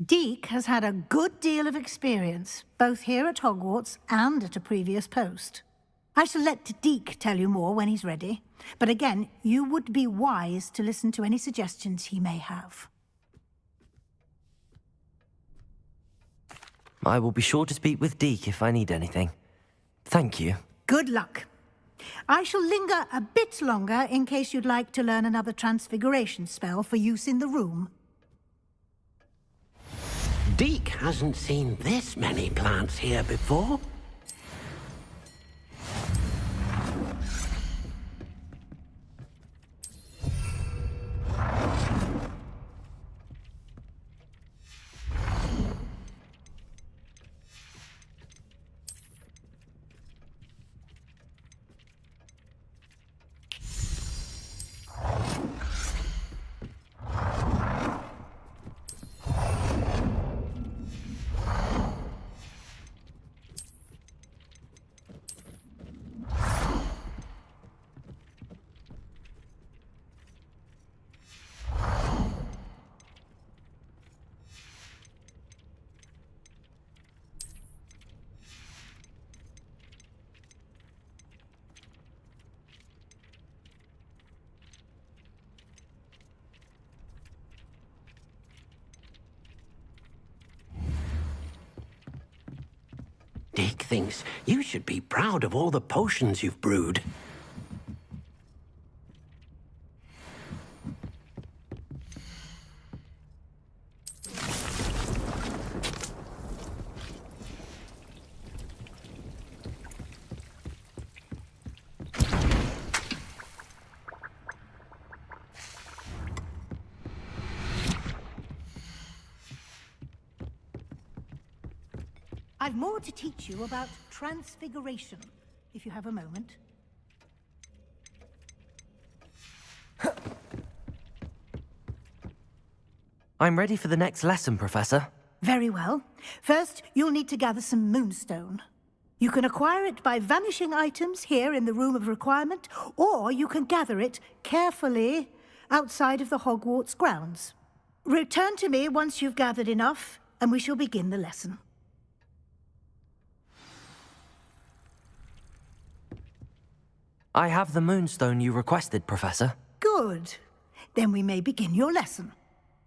Speaker 14: Deek has had a good deal of experience, both here at Hogwarts and at a previous post. I shall let Deek tell you more when he's ready, but again, you would be wise to listen to any suggestions he may have.
Speaker 1: I will be sure to speak with Deek if I need anything. Thank you.
Speaker 14: Good luck. I shall linger a bit longer in case you'd like to learn another transfiguration spell for use in the room.
Speaker 2: Deek hasn't seen this many plants here before. Dick thinks you should be proud of all the potions you've brewed.
Speaker 14: I've more to teach you about transfiguration, if you have a moment.
Speaker 1: I'm ready for the next lesson, Professor.
Speaker 14: Very well. First, you'll need to gather some moonstone. You can acquire it by vanishing items here in the Room of Requirement, or you can gather it carefully outside of the Hogwarts grounds. Return to me once you've gathered enough, and we shall begin the lesson.
Speaker 1: I have the moonstone you requested, Professor.
Speaker 14: Good. Then we may begin your lesson.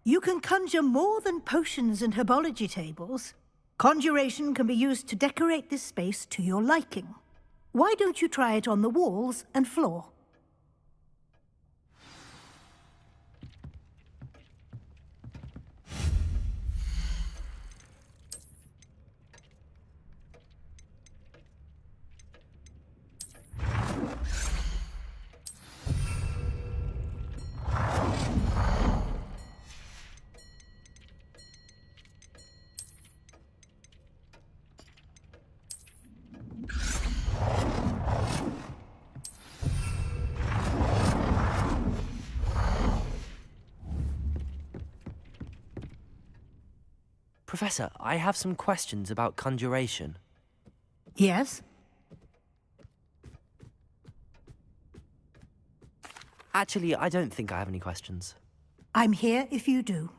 Speaker 14: You can conjure more than potions and herbology tables. Conjuration can be used to decorate this space to your liking. Why don't you try it on the walls and floor?
Speaker 1: Professor, I have some questions about conjuration.
Speaker 14: Yes?
Speaker 1: Actually, I don't think I have any questions.
Speaker 14: I'm here if you do.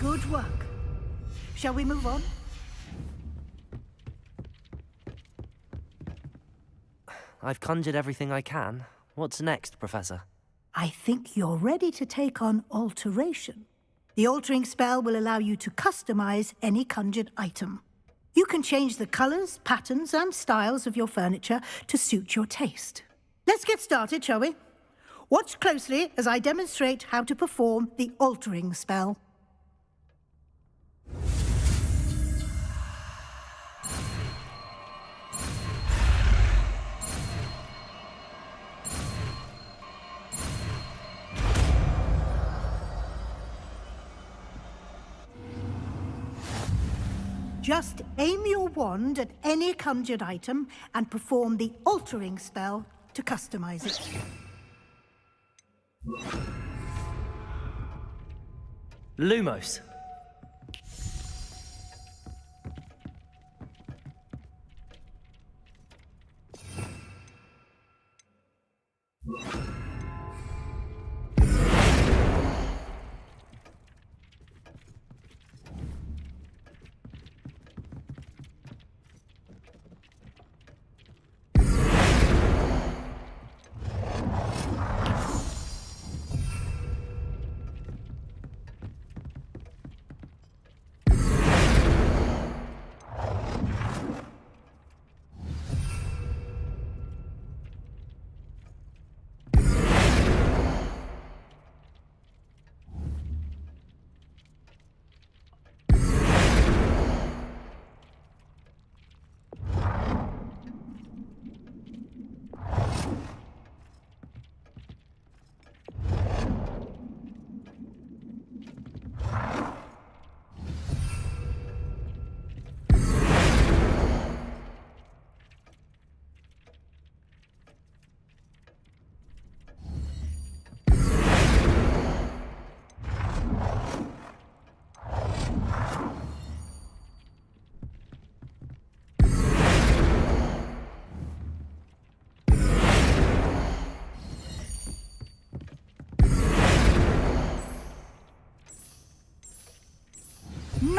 Speaker 14: Good work. Shall we move on?
Speaker 1: I've conjured everything I can. What's next, Professor?
Speaker 14: I think you're ready to take on alteration. The altering spell will allow you to customize any conjured item. You can change the colors, patterns, and styles of your furniture to suit your taste. Let's get started, shall we? Watch closely as I demonstrate how to perform the altering spell. Just aim your wand at any conjured item and perform the altering spell to customize it.
Speaker 1: Lumos.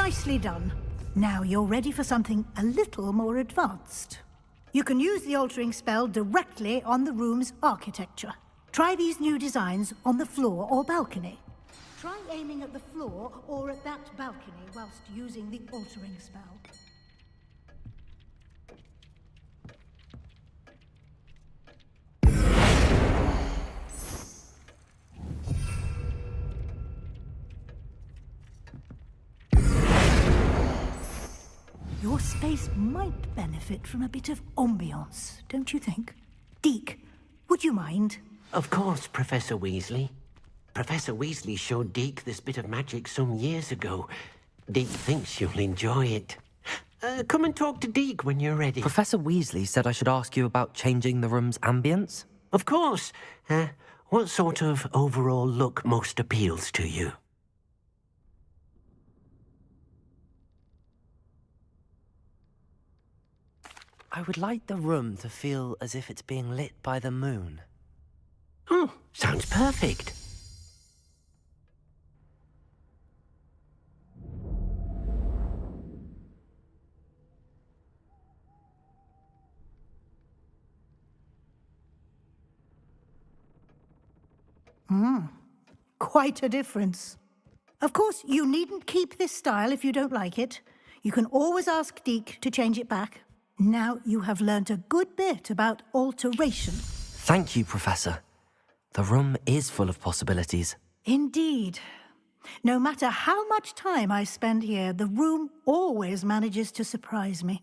Speaker 14: Nicely done. Now you're ready for something a little more advanced. You can use the altering spell directly on the room's architecture. Try these new designs on the floor or balcony. Try aiming at the floor or at that balcony whilst using the altering spell. Your space might benefit from a bit of ambiance, don't you think? Deke, would you mind?
Speaker 2: Of course, Professor Weasley. Professor Weasley showed Deke this bit of magic some years ago. Deke thinks you'll enjoy it. Come and talk to Deke when you're ready.
Speaker 1: Professor Weasley said I should ask you about changing the room's ambience?
Speaker 2: Of course. What sort of overall look most appeals to you?
Speaker 1: I would like the room to feel as if it's being lit by the moon.
Speaker 2: Oh, sounds perfect.
Speaker 14: Quite a difference. Of course, you needn't keep this style if you don't like it. You can always ask Deke to change it back. Now you have learnt a good bit about alteration.
Speaker 1: Thank you, Professor. The room is full of possibilities.
Speaker 14: Indeed. No matter how much time I spend here, the room always manages to surprise me.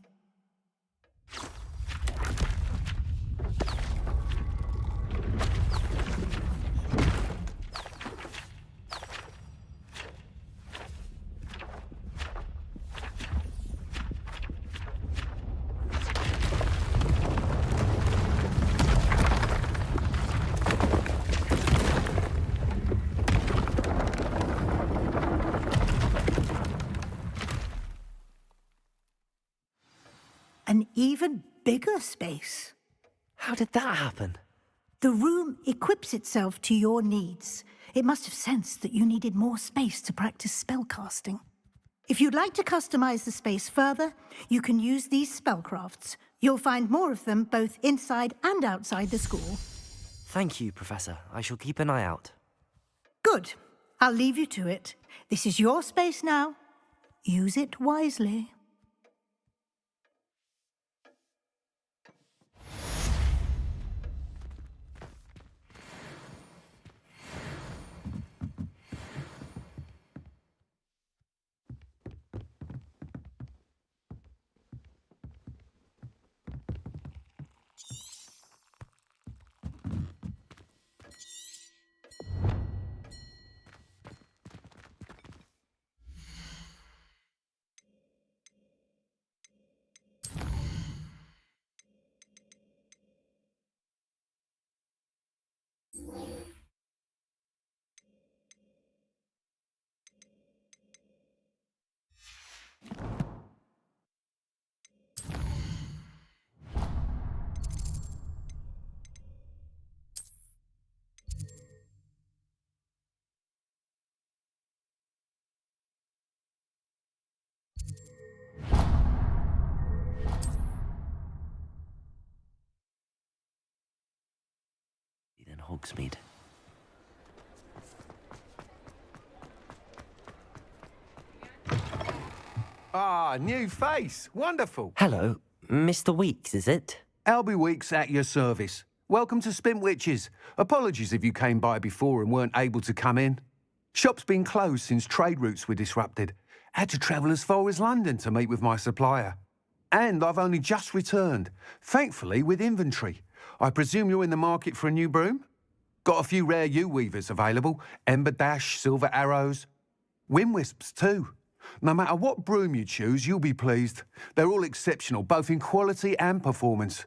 Speaker 14: An even bigger space.
Speaker 1: How did that happen?
Speaker 14: The room equips itself to your needs. It must have sensed that you needed more space to practice spellcasting. If you'd like to customize the space further, you can use these spellcrafts. You'll find more of them both inside and outside the school.
Speaker 1: Thank you, Professor. I shall keep an eye out.
Speaker 14: Good. I'll leave you to it. This is your space now. Use it wisely.
Speaker 1: Then Hogsmeade.
Speaker 16: Ah, new face. Wonderful.
Speaker 1: Hello, Mr. Weeks, is it?
Speaker 16: Albie Weeks at your service. Welcome to Spintwitches. Apologies if you came by before and weren't able to come in. Shop's been closed since trade routes were disrupted. Had to travel as far as London to meet with my supplier. And I've only just returned, thankfully with inventory. I presume you're in the market for a new broom? Got a few rare yew-weavers available. Ember Dash, Silver Arrows. Wind-wisps too. No matter what broom you choose, you'll be pleased. They're all exceptional, both in quality and performance.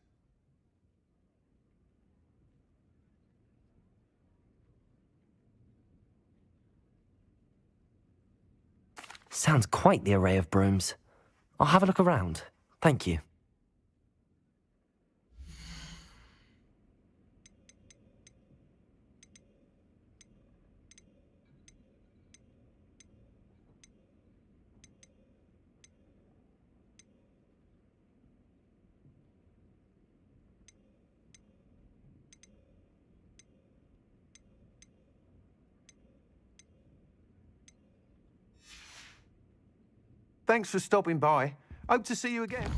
Speaker 1: Sounds quite the array of brooms. I'll have a look around. Thank you.
Speaker 16: Thanks for stopping by. Hope to see you again.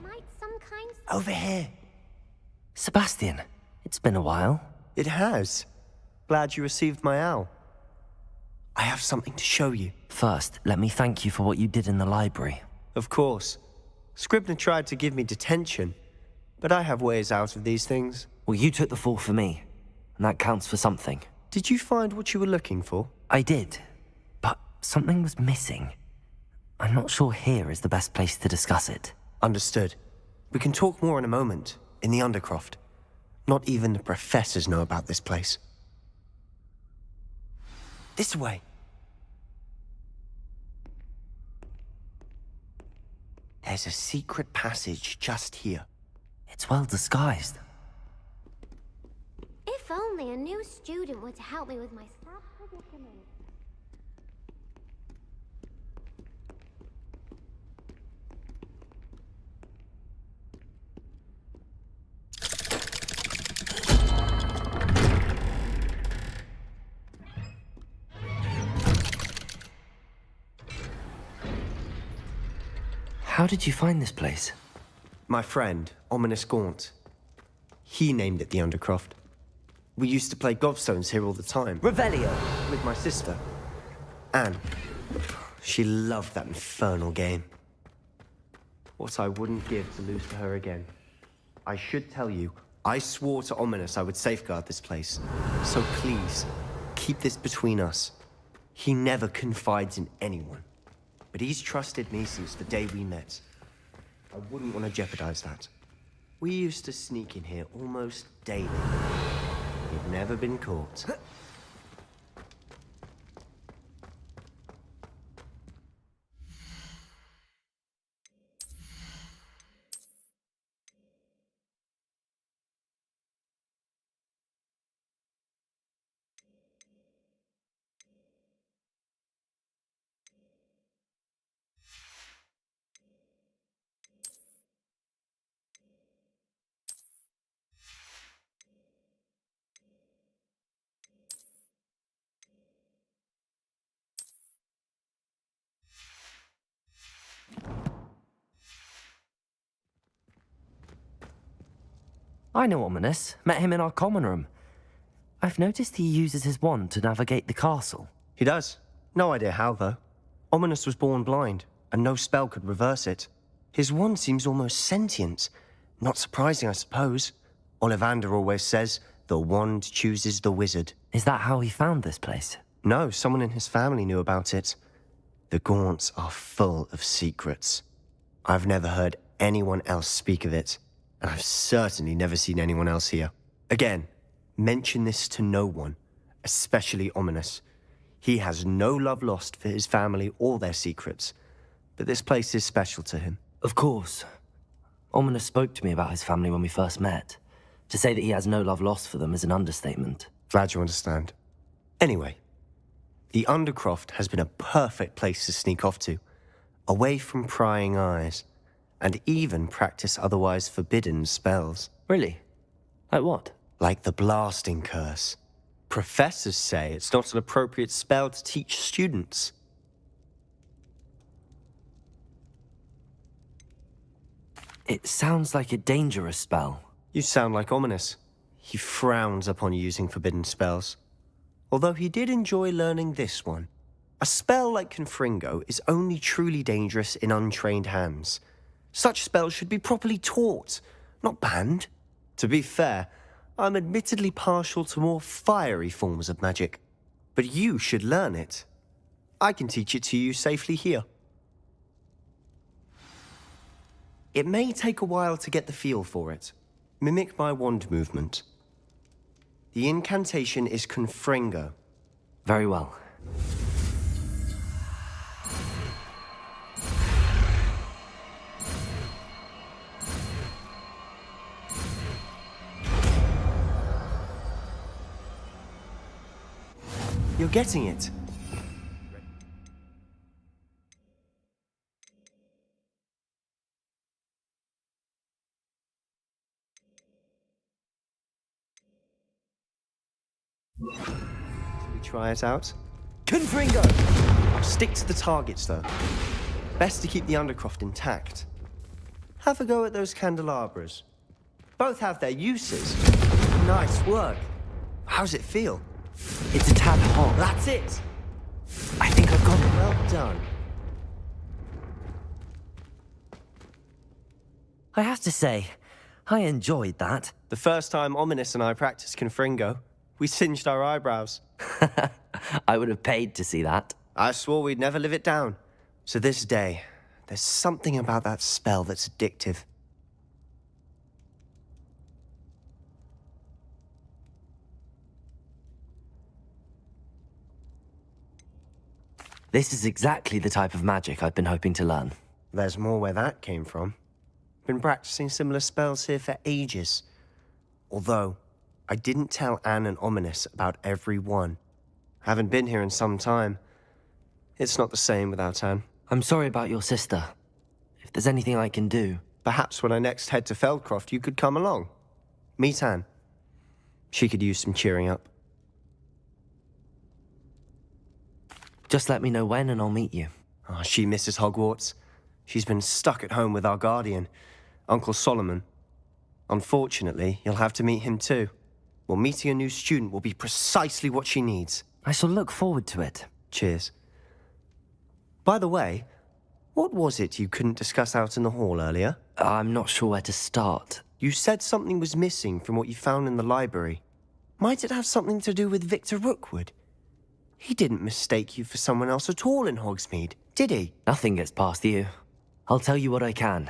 Speaker 8: Might some kinds...
Speaker 12: Over here.
Speaker 1: Sebastian, it's been a while.
Speaker 12: It has. Glad you received my owl. I have something to show you.
Speaker 1: First, let me thank you for what you did in the library.
Speaker 12: Of course. Scribner tried to give me detention, but I have ways out of these things.
Speaker 1: Well, you took the fall for me, and that counts for something.
Speaker 12: Did you find what you were looking for?
Speaker 1: I did, but something was missing. I'm not sure here is the best place to discuss it.
Speaker 12: Understood. We can talk more in a moment, in the Undercroft. Not even the professors know about this place. This way. There's a secret passage just here.
Speaker 1: It's well disguised.
Speaker 8: If only a new student were to help me with my sad predicament.
Speaker 1: How did you find this place?
Speaker 12: My friend, Ominous Gaunt. He named it the Undercroft. We used to play gobstones here all the time.
Speaker 1: Revelio!
Speaker 12: With my sister, Anne. She loved that infernal game. What I wouldn't give to lose to her again. I should tell you, I swore to Ominous I would safeguard this place. So please, keep this between us. He never confides in anyone. But he's trusted me since the day we met. I wouldn't want to jeopardize that. We used to sneak in here almost daily. We've never been caught.
Speaker 1: I know Ominous. Met him in our common room. I've noticed he uses his wand to navigate the castle.
Speaker 12: He does. No idea how, though. Ominous was born blind, and no spell could reverse it. His wand seems almost sentient. Not surprising, I suppose. Ollivander always says, the wand chooses the wizard.
Speaker 1: Is that how he found this place?
Speaker 12: No, someone in his family knew about it. The Gaunts are full of secrets. I've never heard anyone else speak of it. And I've certainly never seen anyone else here. Again, mention this to no one, especially Ominous. He has no love lost for his family or their secrets, but this place is special to him.
Speaker 1: Of course. Ominous spoke to me about his family when we first met. To say that he has no love lost for them is an understatement.
Speaker 12: Glad you understand. Anyway, the Undercroft has been a perfect place to sneak off to, away from prying eyes, and even practice otherwise forbidden spells.
Speaker 1: Really? Like what?
Speaker 12: Like the Blasting Curse. Professors say it's not an appropriate spell to teach students.
Speaker 1: It sounds like a dangerous spell.
Speaker 12: You sound like Ominous. He frowns upon using forbidden spells. Although he did enjoy learning this one. A spell like Confringo is only truly dangerous in untrained hands. Such spells should be properly taught, not banned. To be fair, I'm admittedly partial to more fiery forms of magic. But you should learn it. I can teach it to you safely here. It may take a while to get the feel for it. Mimic my wand movement. The incantation is Confringo.
Speaker 1: Very well.
Speaker 12: You're getting it. Shall we try it out? Confringo! Stick to the targets, though. Best to keep the Undercroft intact. Have a go at those candelabras. Both have their uses. Nice work. How's it feel?
Speaker 1: It's a tad hot.
Speaker 12: That's it!
Speaker 1: I think I've got it.
Speaker 12: Well done.
Speaker 1: I have to say, I enjoyed that.
Speaker 12: The first time Ominous and I practiced Confringo, we singed our eyebrows.
Speaker 1: I would have paid to see that.
Speaker 12: I swore we'd never live it down. To this day, there's something about that spell that's addictive.
Speaker 1: This is exactly the type of magic I've been hoping to learn.
Speaker 12: There's more where that came from. Been practicing similar spells here for ages. Although, I didn't tell Anne and Ominous about every one. Haven't been here in some time. It's not the same without Anne.
Speaker 1: I'm sorry about your sister. If there's anything I can do...
Speaker 12: Perhaps when I next head to Feldcroft, you could come along. Meet Anne. She could use some cheering up.
Speaker 1: Just let me know when and I'll meet you.
Speaker 12: Oh, she misses Hogwarts. She's been stuck at home with our guardian, Uncle Solomon. Unfortunately, you'll have to meet him too. Well, meeting a new student will be precisely what she needs.
Speaker 1: I shall look forward to it.
Speaker 12: Cheers. By the way, what was it you couldn't discuss out in the hall earlier?
Speaker 1: I'm not sure where to start.
Speaker 12: You said something was missing from what you found in the library. Might it have something to do with Victor Rookwood? He didn't mistake you for someone else at all in Hogsmeade, did he?
Speaker 1: Nothing gets past you. I'll tell you what I can.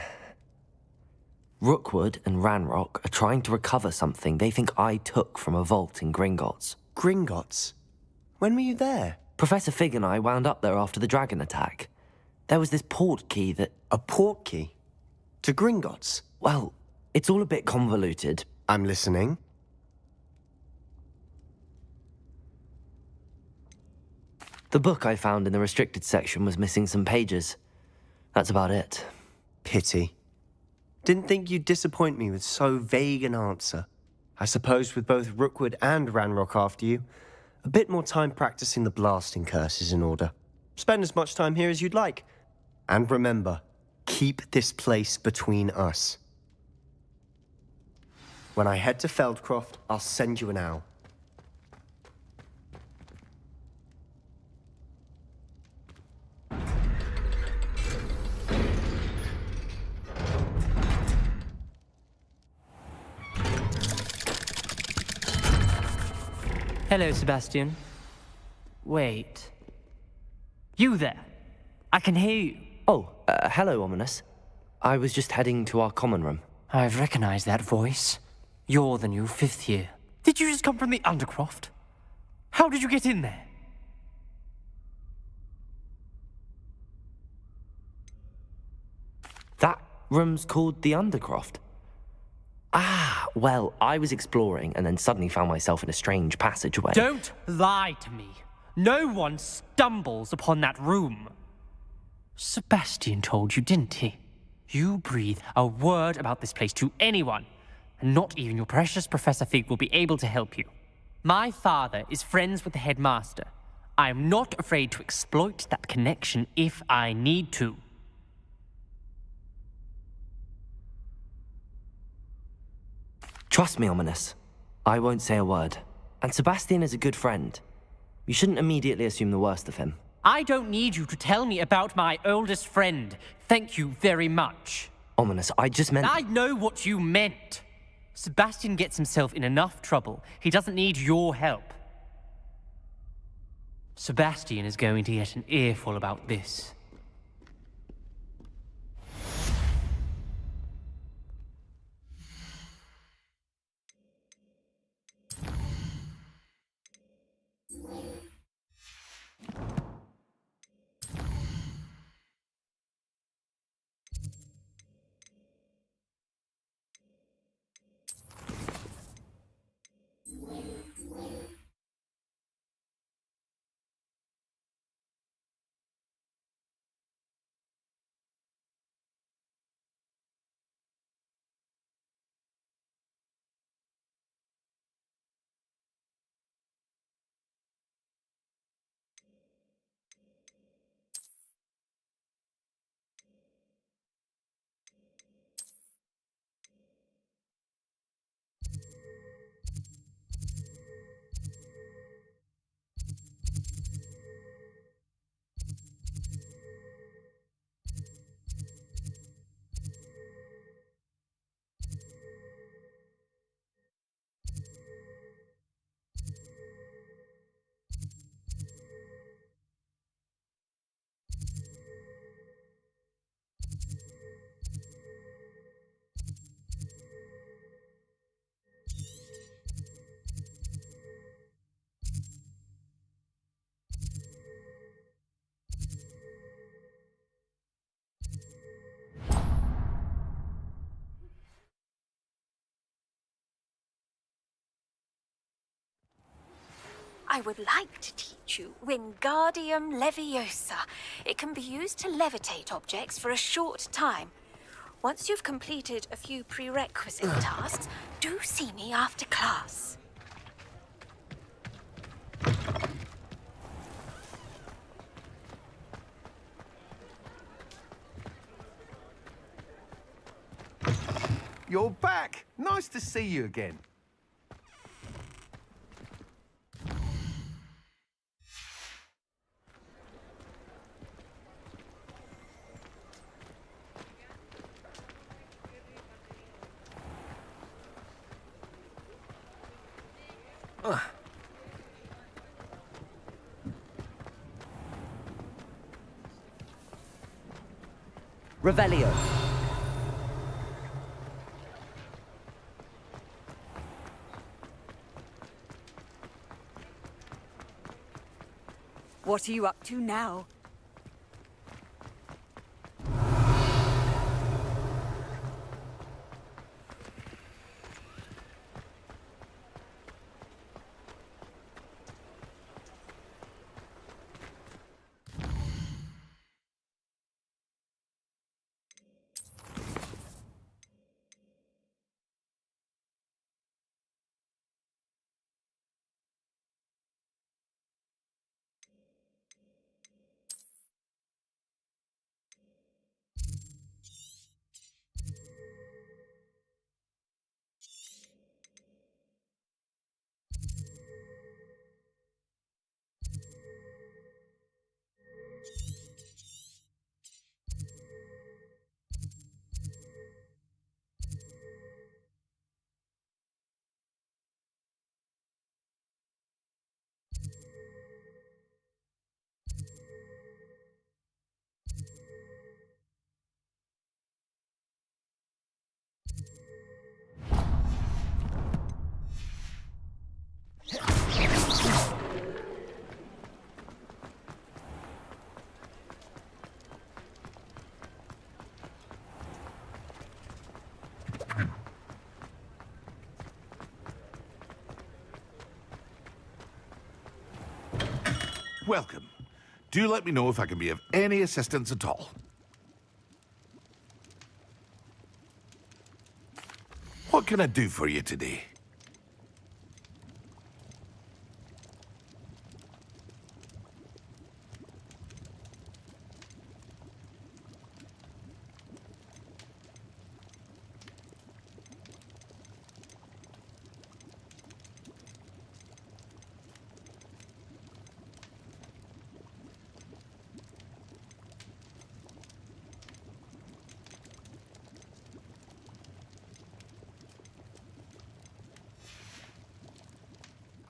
Speaker 1: Rookwood and Ranrock are trying to recover something they think I took from a vault in Gringotts.
Speaker 12: Gringotts? When were you there?
Speaker 1: Professor Fig and I wound up there after the dragon attack. There was this port key that...
Speaker 12: A port key? To Gringotts?
Speaker 1: Well, it's all a bit convoluted.
Speaker 12: I'm listening.
Speaker 1: The book I found in the restricted section was missing some pages. That's about it.
Speaker 12: Pity. Didn't think you'd disappoint me with so vague an answer. I suppose with both Rookwood and Ranrock after you, a bit more time practicing the blasting curse is in order. Spend as much time here as you'd like. And remember, keep this place between us. When I head to Feldcroft, I'll send you an owl.
Speaker 17: Hello, Sebastian. Wait. You there? I can hear you.
Speaker 1: Oh, hello, Ominous. I was just heading to our common room.
Speaker 17: I've recognized that voice. You're the new 5th year. Did you just come from the Undercroft? How did you get in there?
Speaker 1: That room's called the Undercroft. Ah, well, I was exploring and then suddenly found myself in a strange passageway.
Speaker 17: Don't lie to me. No one stumbles upon that room. Sebastian told you, didn't he? You breathe a word about this place to anyone, and not even your precious Professor Fig will be able to help you. My father is friends with the headmaster. I am not afraid to exploit that connection if I need to.
Speaker 1: Trust me, Ominous. I won't say a word. And Sebastian is a good friend. You shouldn't immediately assume the worst of him.
Speaker 17: I don't need you to tell me about my oldest friend. Thank you very much.
Speaker 1: Ominous, I just meant...
Speaker 17: I know what you meant. Sebastian gets himself in enough trouble. He doesn't need your help. Sebastian is going to get an earful about this.
Speaker 18: I would like to teach you Wingardium Leviosa. It can be used to levitate objects for a short time. Once you've completed a few prerequisite tasks, do see me after class.
Speaker 16: You're back! Nice to see you again.
Speaker 1: Revelio.
Speaker 19: What are you up to now?
Speaker 13: welcome. Do let me know if I can be of any assistance at all. What can I do for you today?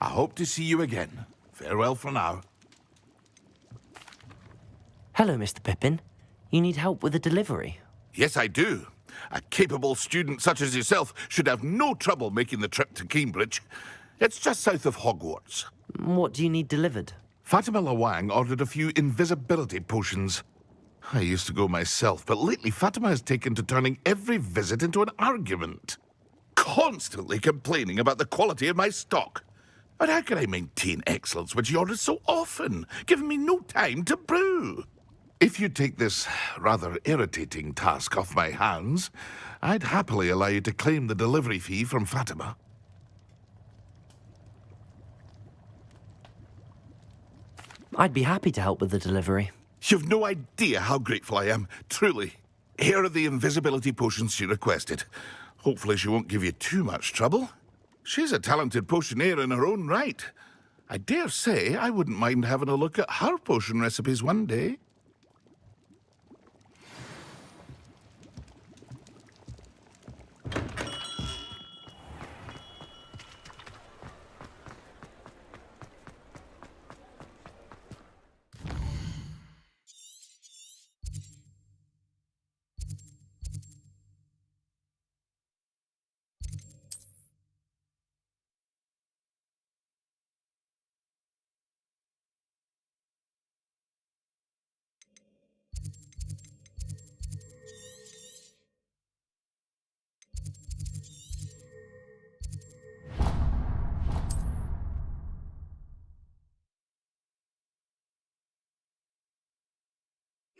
Speaker 13: I hope to see you again. Farewell for now.
Speaker 1: Hello, Mr. Pippin. You need help with a delivery?
Speaker 13: Yes, I do. A capable student such as yourself should have no trouble making the trip to Cambridge. It's just south of Hogwarts.
Speaker 1: What do you need delivered?
Speaker 13: Fatima Lawang ordered a few invisibility potions. I used to go myself, but lately Fatima has taken to turning every visit into an argument. Constantly complaining about the quality of my stock. But how can I maintain excellence when she orders so often, giving me no time to brew? If you take this rather irritating task off my hands, I'd happily allow you to claim the delivery fee from Fatima.
Speaker 1: I'd be happy to help with the delivery.
Speaker 13: You've no idea how grateful I am, truly. Here are the invisibility potions she requested. Hopefully she won't give you too much trouble. She's a talented potioneer in her own right. I dare say I wouldn't mind having a look at her potion recipes one day.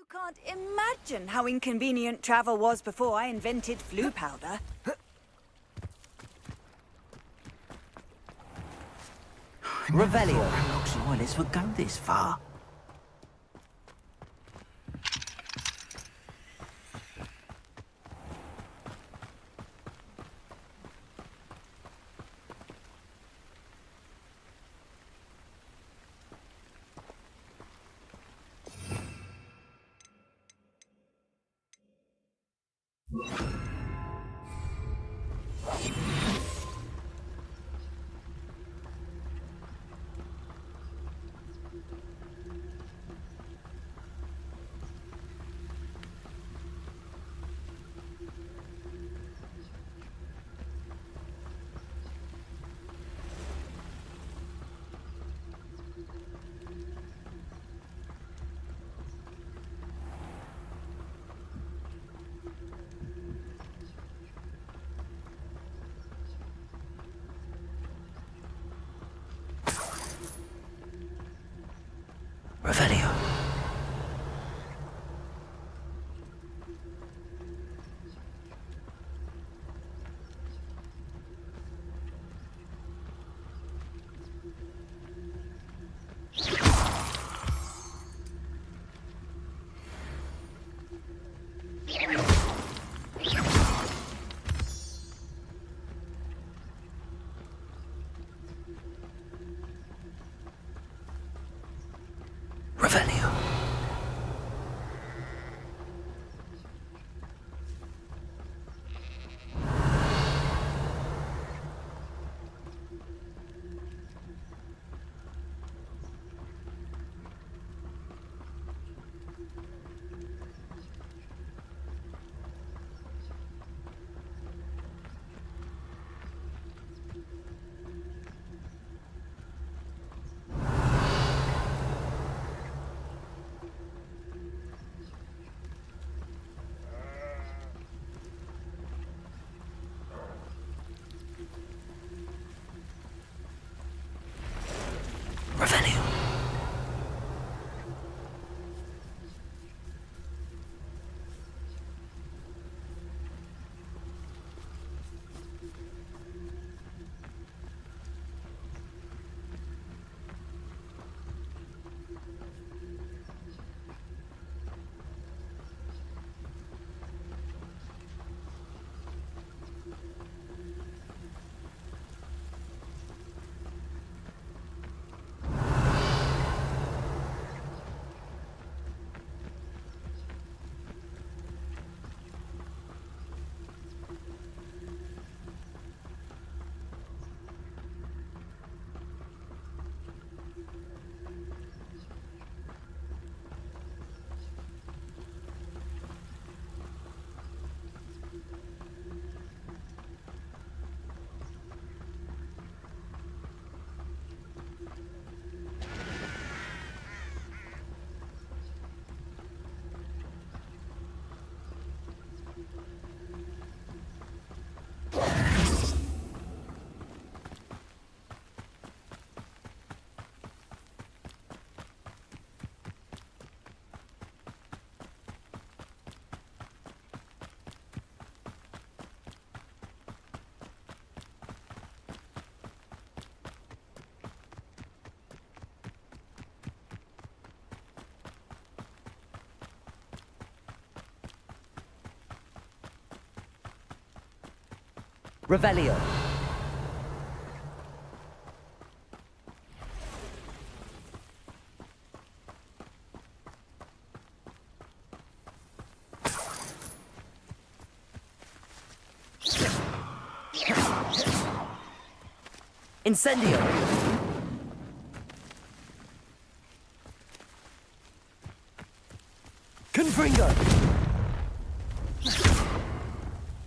Speaker 19: You can't imagine how inconvenient travel was before I invented flu powder.
Speaker 2: Revelio. Oxymoilis would go this far. Revelio. Revelio.
Speaker 1: Revelio. Incendio. Confringo.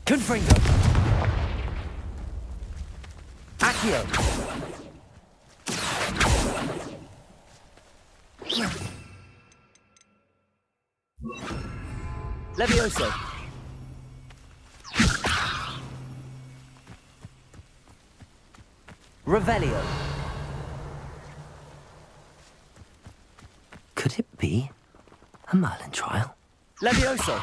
Speaker 1: Confringo. Accio. Levioso. Revelio. Could it be a Merlin trial? Levioso.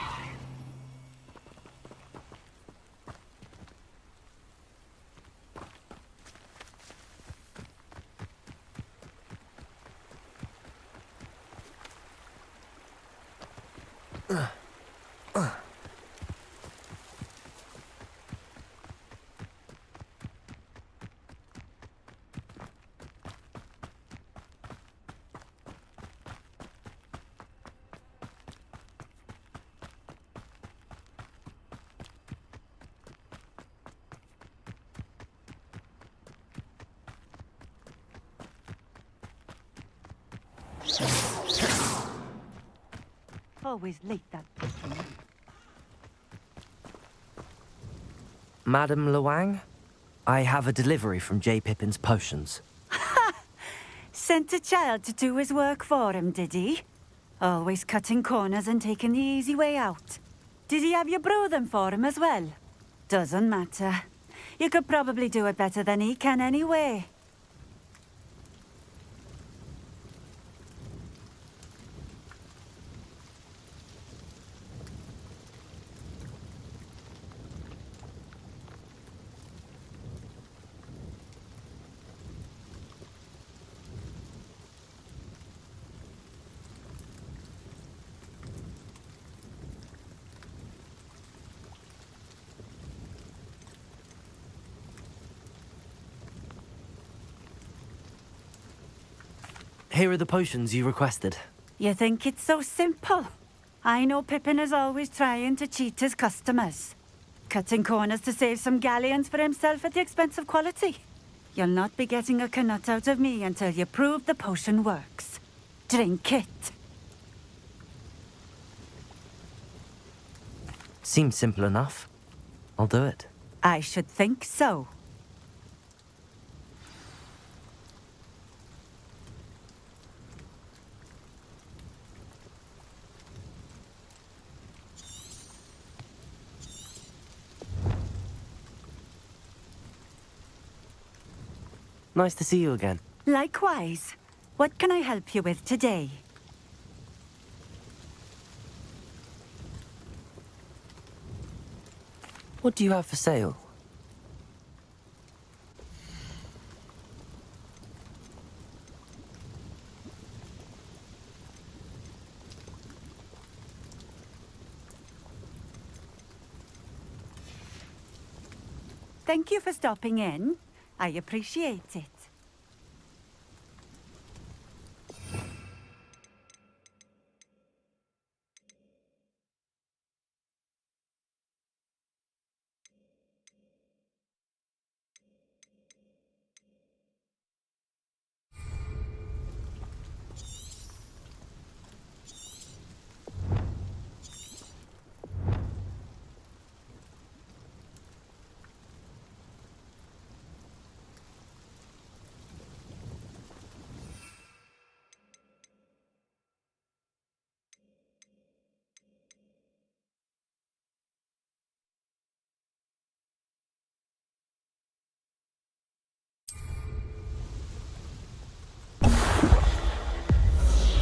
Speaker 19: Always late, that person.
Speaker 1: Madam Luang, I have a delivery from J. Pippin's Potions.
Speaker 19: Sent a child to do his work for him, did he? Always cutting corners and taking the easy way out. Did he have you brew them for him as well? Doesn't matter. You could probably do it better than he can anyway.
Speaker 1: Here are the potions you requested.
Speaker 19: You think it's so simple? I know Pippin is always trying to cheat his customers. Cutting corners to save some galleons for himself at the expense of quality. You'll not be getting a canut out of me until you prove the potion works. Drink it.
Speaker 1: Seems simple enough. I'll do it.
Speaker 19: I should think so.
Speaker 1: Nice to see you again.
Speaker 19: Likewise. What can I help you with today?
Speaker 1: What do you have for sale?
Speaker 19: Thank you for stopping in. I appreciate it.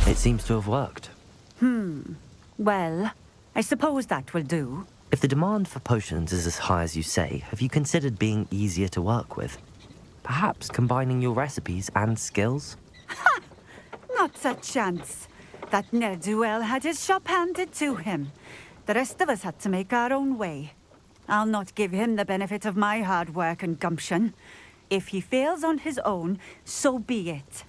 Speaker 1: It seems to have worked.
Speaker 19: Well, I suppose that will do.
Speaker 1: If the demand for potions is as high as you say, have you considered being easier to work with? Perhaps combining your recipes and skills?
Speaker 19: Not a chance. That ne'er-do-well had his shop handed to him. The rest of us had to make our own way. I'll not give him the benefit of my hard work and gumption. If he fails on his own, so be it.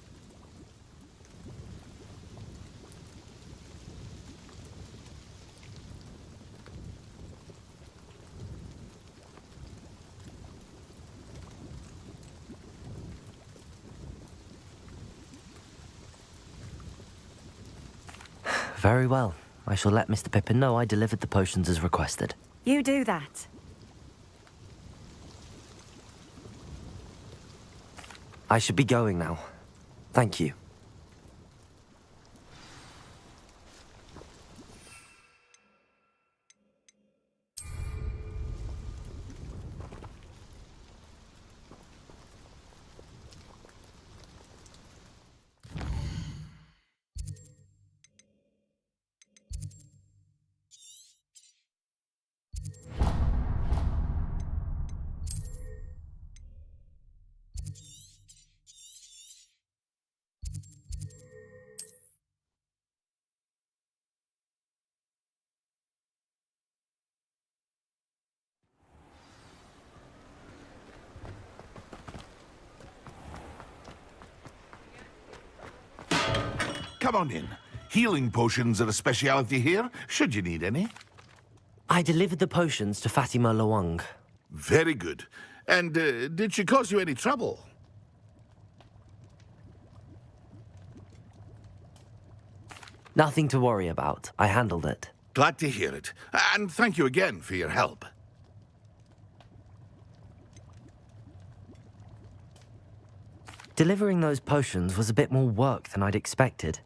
Speaker 1: Very well. I shall let Mr. Pippin know I delivered the potions as requested.
Speaker 19: You do that.
Speaker 1: I should be going now. Thank you.
Speaker 13: Come on in. Healing potions are a speciality here, should you need any.
Speaker 1: I delivered the potions to Fatima Lawang.
Speaker 13: Very good. And did she cause you any trouble?
Speaker 1: Nothing to worry about. I handled it.
Speaker 13: Glad to hear it. And thank you again for your help.
Speaker 1: Delivering those potions was a bit more work than I'd expected.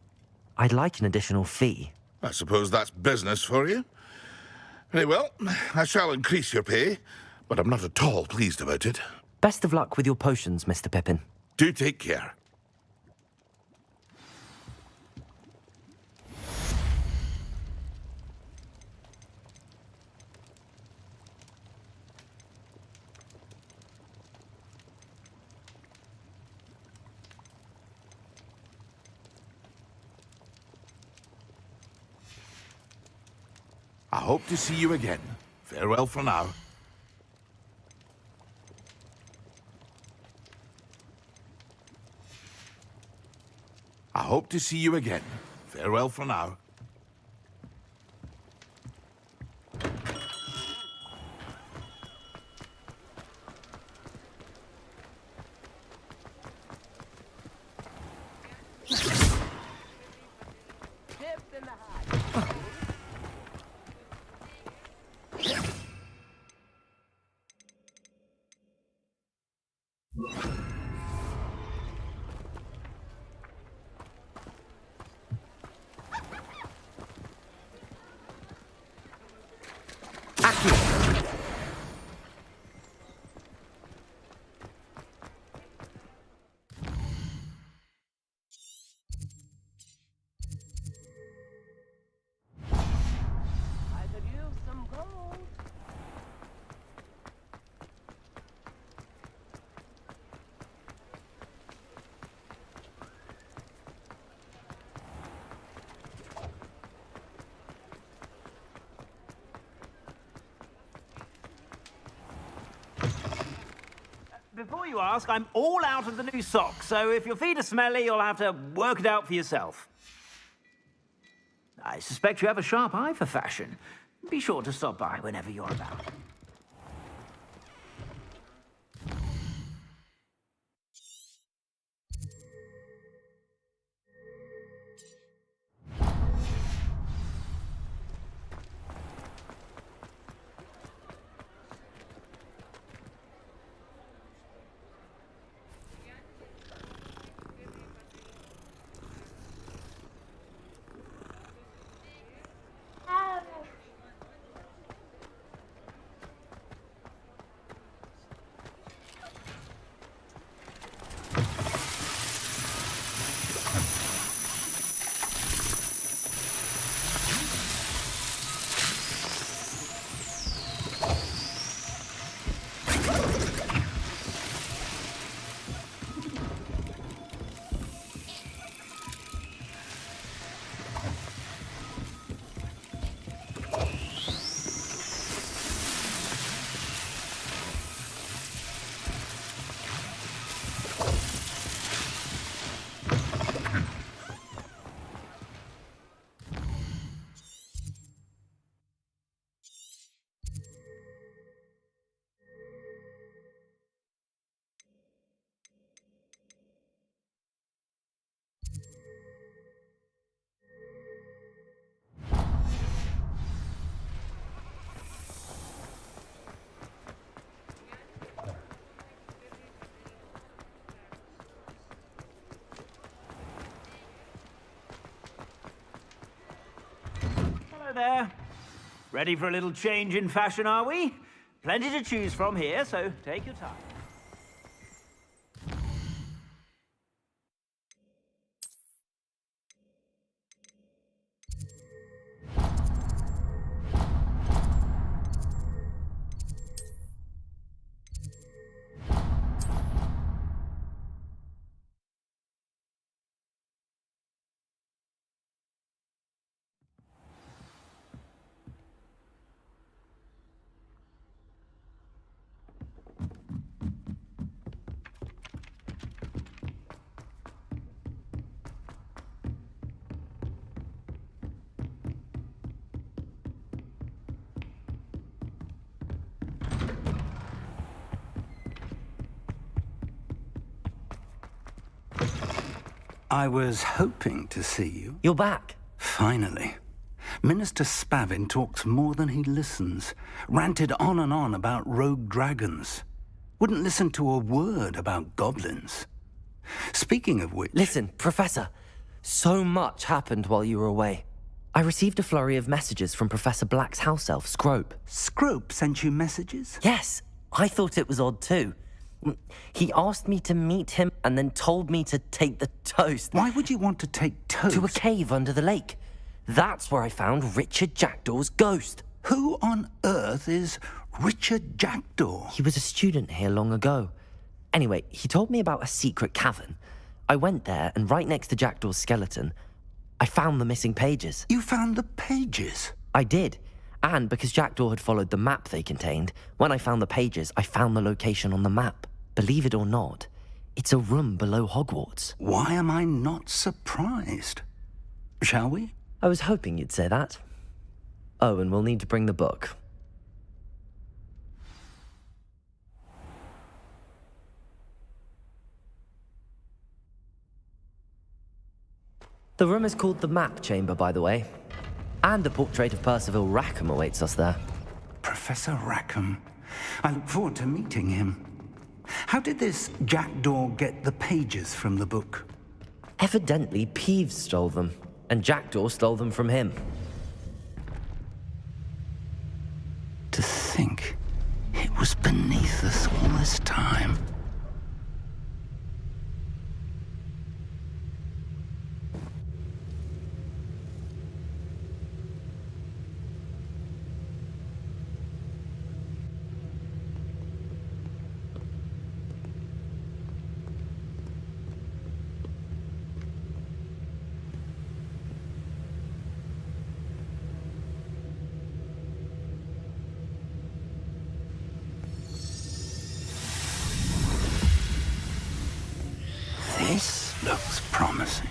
Speaker 1: I'd like an additional fee.
Speaker 13: I suppose that's business for you. Very well, I shall increase your pay, but I'm not at all pleased about it.
Speaker 1: Best of luck with your potions, Mr. Pippin.
Speaker 13: Do take care. I hope to see you again. Farewell for now. I hope to see you again. Farewell for now.
Speaker 20: Before you ask, I'm all out of the new socks, so if your feet are smelly, you'll have to work it out for yourself. I suspect you have a sharp eye for fashion. Be sure to stop by whenever you're about. Hello there. Ready for a little change in fashion, are we? Plenty to choose from here, so take your time.
Speaker 21: I was hoping to see you.
Speaker 1: You're back.
Speaker 21: Finally. Minister Spavin talks more than he listens. Ranted on and on about rogue dragons. Wouldn't listen to a word about goblins. Speaking of which...
Speaker 1: Listen, Professor. So much happened while you were away. I received a flurry of messages from Professor Black's house elf, Scrope.
Speaker 21: Scrope sent you messages?
Speaker 1: Yes. I thought it was odd too. He asked me to meet him and then told me to take the toast.
Speaker 21: Why would you want to take toast?
Speaker 1: To a cave under the lake. That's where I found Richard Jackdaw's ghost.
Speaker 21: Who on earth is Richard Jackdaw?
Speaker 1: He was a student here long ago. Anyway, he told me about a secret cavern. I went there, and right next to Jackdaw's skeleton, I found the missing pages.
Speaker 21: You found the pages?
Speaker 1: I did. And because Jackdaw had followed the map they contained, when I found the pages, I found the location on the map. Believe it or not, it's a room below Hogwarts.
Speaker 21: Why am I not surprised? Shall we?
Speaker 1: I was hoping you'd say that. Oh, and we'll need to bring the book. The room is called the Map Chamber, by the way. And a portrait of Percival Rackham awaits us there.
Speaker 21: Professor Rackham. I look forward to meeting him. How did this Jackdaw get the pages from the book?
Speaker 1: Evidently, Peeves stole them, and Jackdaw stole them from him.
Speaker 21: To think it was beneath us all this time. This looks promising.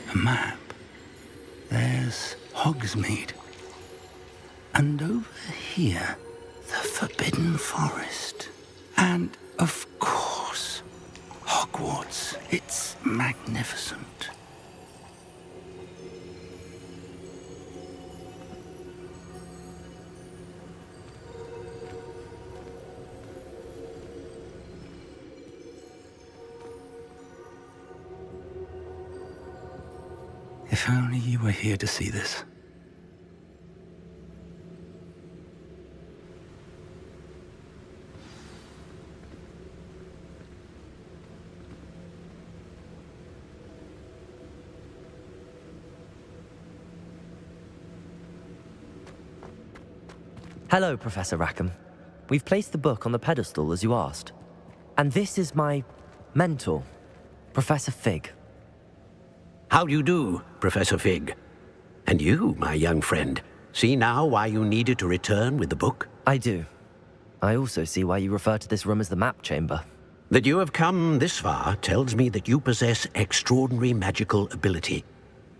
Speaker 21: A map. There's Hogsmeade. And over here, the Forbidden Forest. And, of course, Hogwarts. It's magnificent. If only you were here to see this.
Speaker 1: Hello, Professor Rackham. We've placed the book on the pedestal as you asked. And this is my mentor, Professor Fig.
Speaker 2: How do you do, Professor Fig? And you, my young friend, see now why you needed to return with the book?
Speaker 1: I do. I also see why you refer to this room as the Map Chamber.
Speaker 2: That you have come this far tells me that you possess extraordinary magical ability.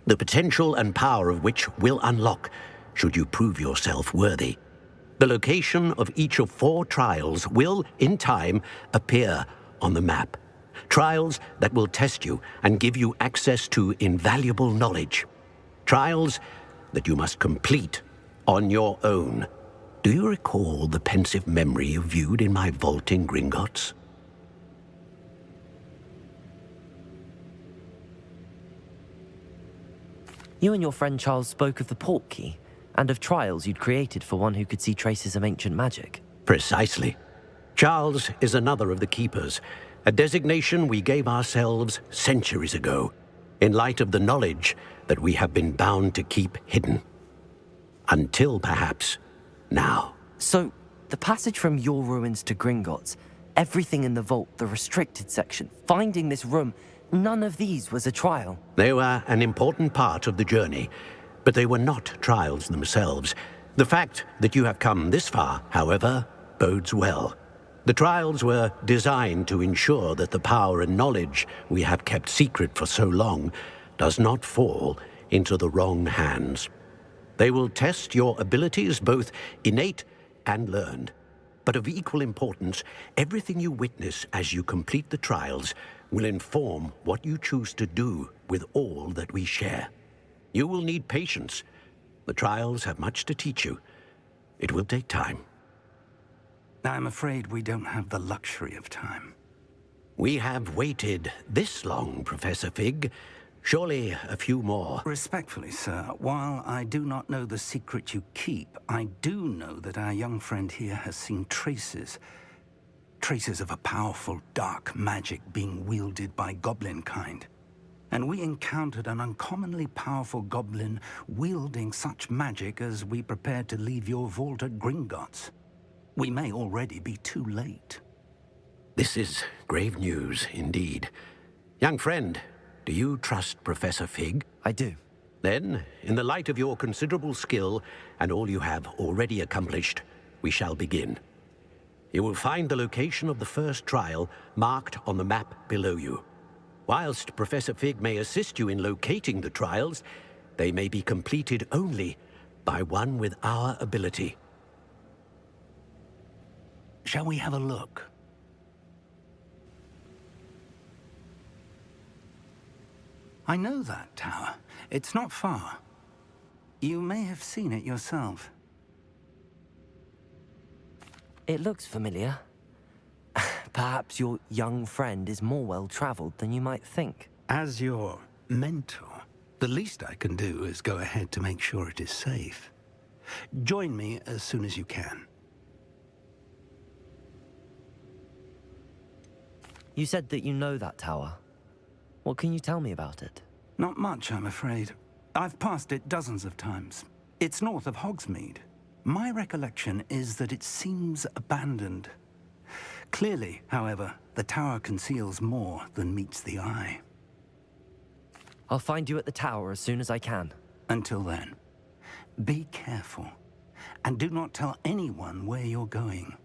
Speaker 2: the potential and power of which will unlock should you prove yourself worthy. The location of each of 4 trials will, in time, appear on the map. Trials that will test you and give you access to invaluable knowledge. Trials that you must complete on your own. Do you recall the pensive memory you viewed in my vault in Gringotts?
Speaker 1: You and your friend Charles spoke of the port key, and of trials you'd created for one who could see traces of ancient magic.
Speaker 2: Precisely. Charles is another of the Keepers, a designation we gave ourselves centuries ago, in light of the knowledge that we have been bound to keep hidden. Until, perhaps, now.
Speaker 1: So, the passage from your ruins to Gringotts, everything in the vault, the restricted section, finding this room, none of these was a trial.
Speaker 2: They were an important part of the journey, but they were not trials themselves. The fact that you have come this far, however, bodes well. The trials were designed to ensure that the power and knowledge we have kept secret for so long does not fall into the wrong hands. They will test your abilities, both innate and learned. But of equal importance, everything you witness as you complete the trials will inform what you choose to do with all that we share. You will need patience. The trials have much to teach you. It will take time.
Speaker 21: I'm afraid we don't have the luxury of time.
Speaker 2: We have waited this long, Professor Fig. Surely a few more.
Speaker 21: Respectfully, sir, while I do not know the secret you keep, I do know that our young friend here has seen traces of a powerful dark magic being wielded by goblin kind. And we encountered an uncommonly powerful goblin wielding such magic as we prepared to leave your vault at Gringotts. We may already be too late.
Speaker 2: This is grave news indeed. Young friend, do you trust Professor Fig?
Speaker 1: I do.
Speaker 2: Then, in the light of your considerable skill and all you have already accomplished, we shall begin. You will find the location of the first trial marked on the map below you. Whilst Professor Fig may assist you in locating the trials, they may be completed only by one with our ability.
Speaker 21: Shall we have a look? I know that tower. It's not far. You may have seen it yourself.
Speaker 1: It looks familiar. Perhaps your young friend is more well-traveled than you might think.
Speaker 21: As your mentor, the least I can do is go ahead to make sure it is safe. Join me as soon as you can.
Speaker 1: You said that you know that tower. What can you tell me about it?
Speaker 21: Not much, I'm afraid. I've passed it dozens of times. It's north of Hogsmeade. My recollection is that it seems abandoned. Clearly, however, the tower conceals more than meets the eye.
Speaker 1: I'll find you at the tower as soon as I can.
Speaker 21: Until then, be careful, and do not tell anyone where you're going.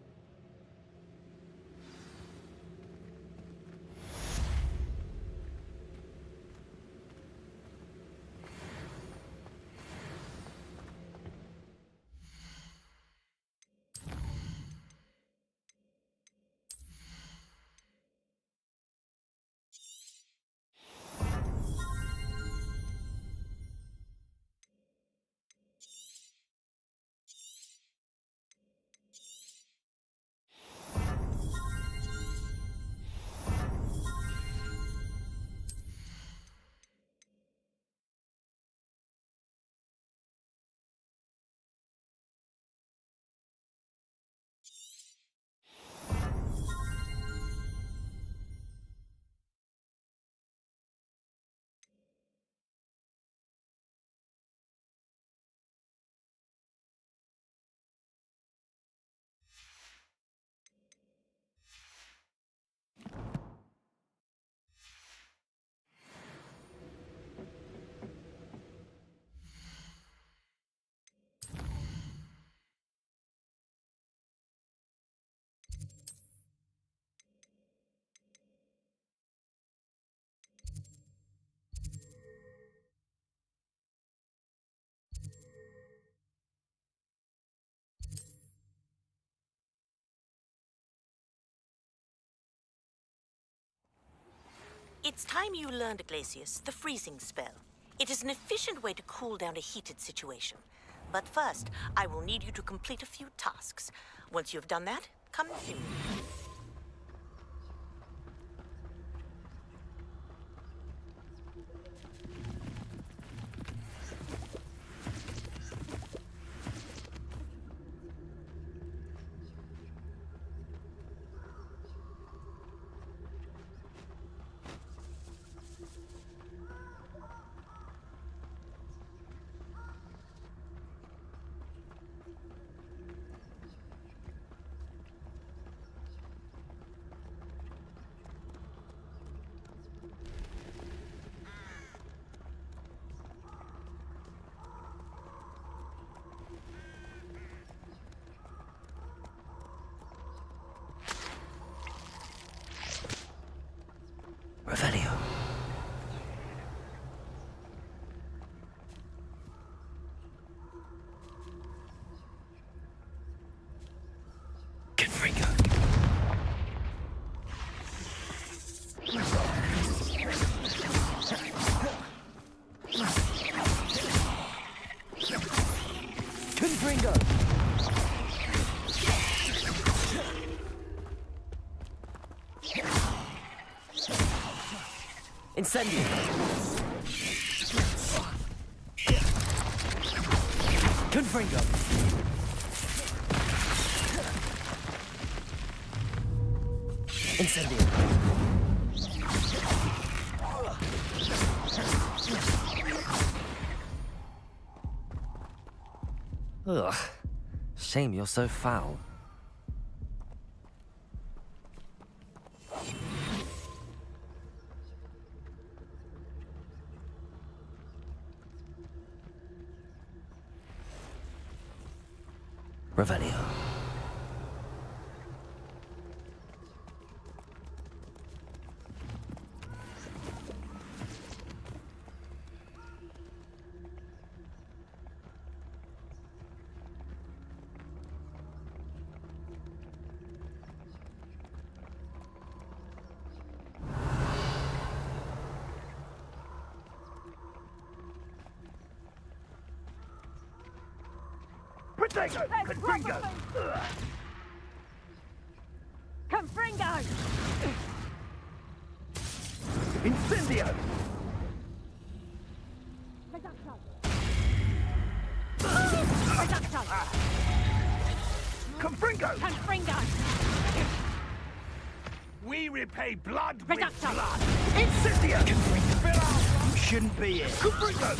Speaker 3: It's time you learned, Glacius, the freezing spell. It is an efficient way to cool down a heated situation. But first, I will need you to complete a few tasks. Once you have done that, come and see me.
Speaker 1: Revelio. Confringo. Confringo. Incendio. Confringo. Incendio. Ugh. Shame you're so foul. Revelio.
Speaker 6: Potato! Confringo!
Speaker 19: Confringo!
Speaker 6: Incendio! Confringo!
Speaker 19: Confringo!
Speaker 6: We repay blood with
Speaker 19: Reducto.
Speaker 6: blood! Incendio! Confringo! You shouldn't be here! Confringo!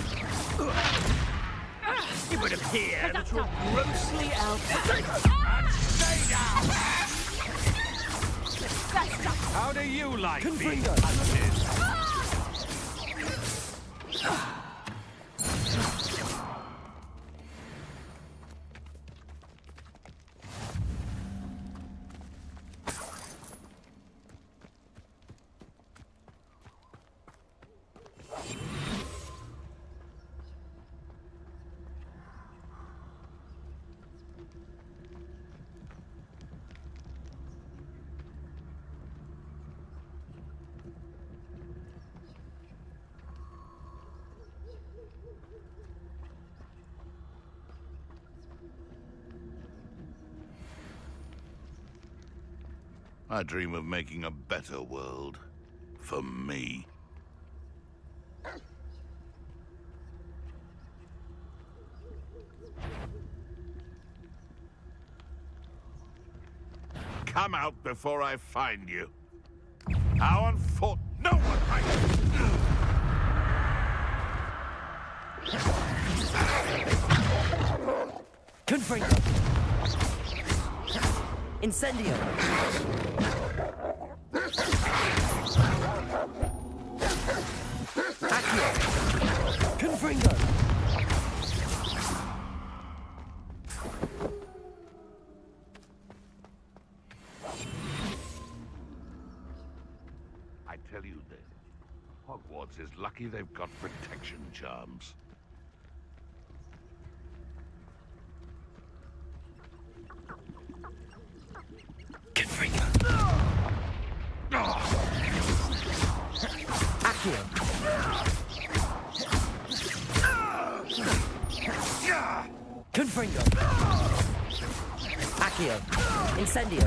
Speaker 6: It would appear that you're grossly out and stay down! How do you like being hunted?
Speaker 13: I dream of making a better world. For me. Come out before I find you. How unfortunate. No one
Speaker 1: Confringo. Incendio. Accio. Confringo.
Speaker 13: I tell you this. Hogwarts is lucky they've got protection charms.
Speaker 1: Confringo. Accio. Confringo. Accio. Incendio.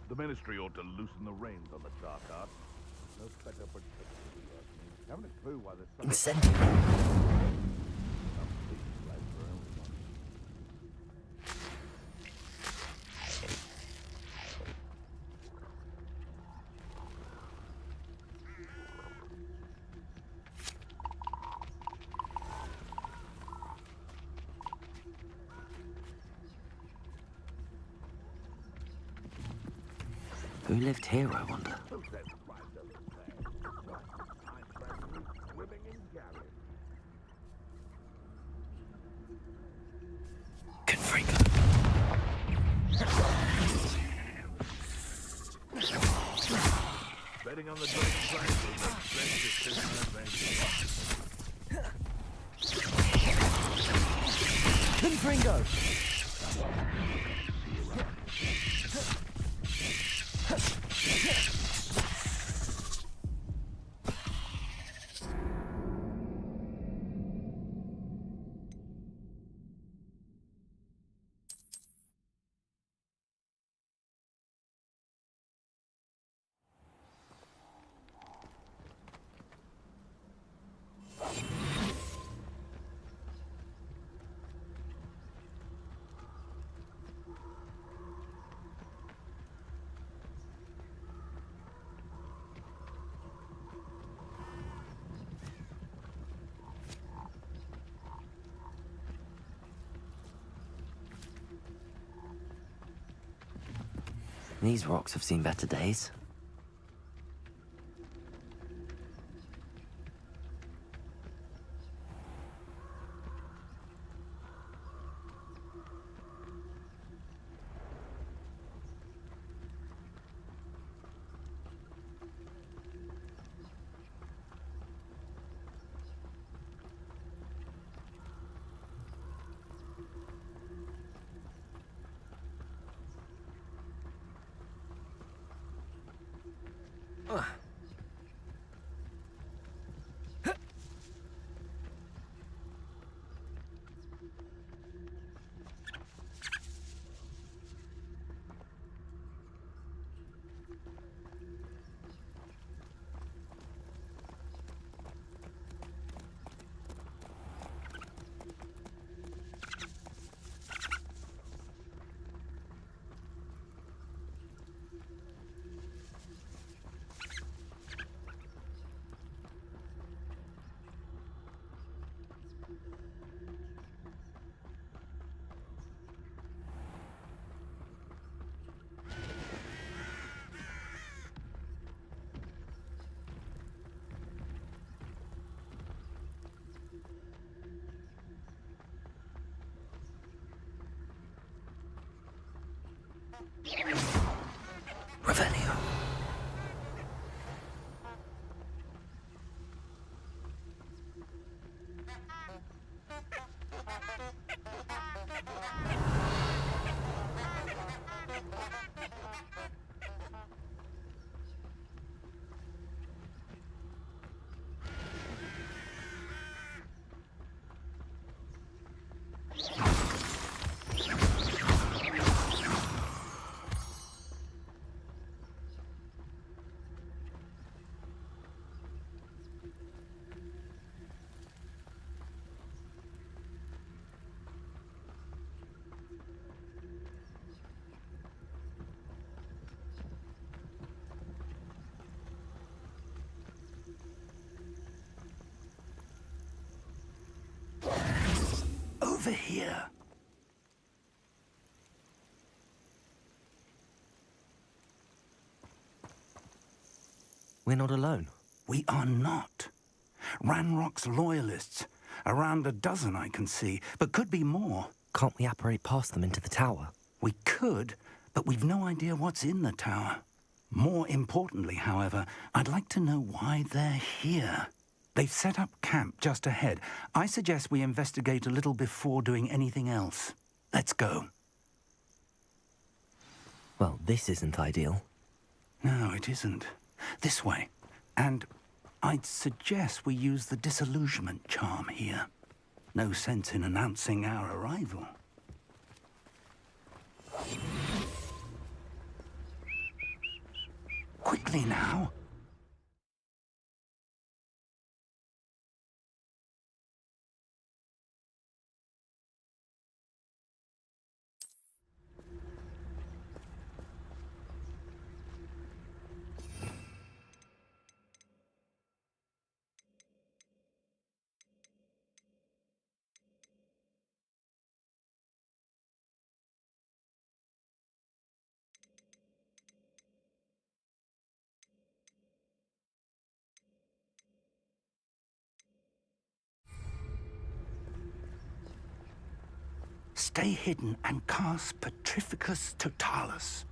Speaker 13: The Ministry ought to loosen the reins on the dark arts. No better protection. Haven't a clue why there's
Speaker 1: Incendio. Who lived here, I wonder? Confringo.
Speaker 13: Betting on the great price will make great decision advantage.
Speaker 1: Confringo. These rocks have seen better days. Revelio.
Speaker 21: Over here.
Speaker 1: We're not alone.
Speaker 21: We are not. Ranrock's loyalists. Around a dozen I can see, but could be more.
Speaker 1: Can't we apparate past them into the tower?
Speaker 21: We could, but we've no idea what's in the tower. More importantly, however, I'd like to know why they're here. They've set up camp just ahead. I suggest we investigate a little before doing anything else. Let's go.
Speaker 1: Well, this isn't ideal.
Speaker 21: No, it isn't. This way. And I'd suggest we use the disillusionment charm here. No sense in announcing our arrival. Quickly now. Stay hidden and cast Petrificus Totalis.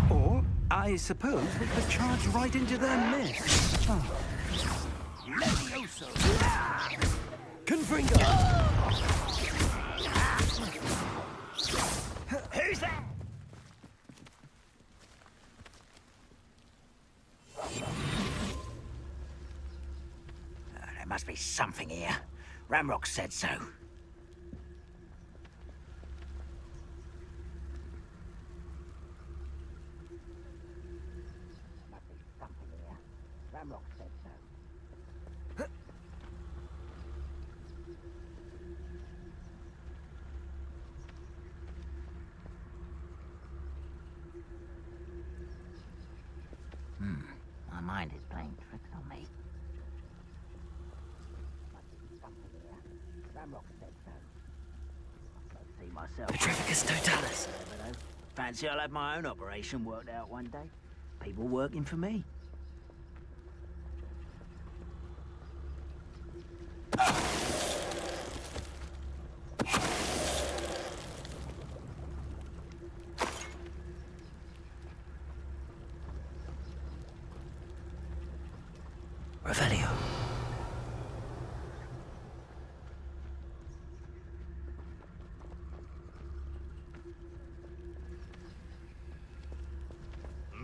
Speaker 21: Or, I suppose, we could charge right into their midst. Oh.
Speaker 6: Levioso!
Speaker 1: Confringo!
Speaker 6: Who's that? There must be something here. Ramrock said so. Ramrock said so. My mind is playing tricks on me. Ramrock said so. I see myself.
Speaker 1: Petrificus Totalis.
Speaker 6: Fancy I'll have my own operation worked out one day. People working for me.
Speaker 1: Revelio.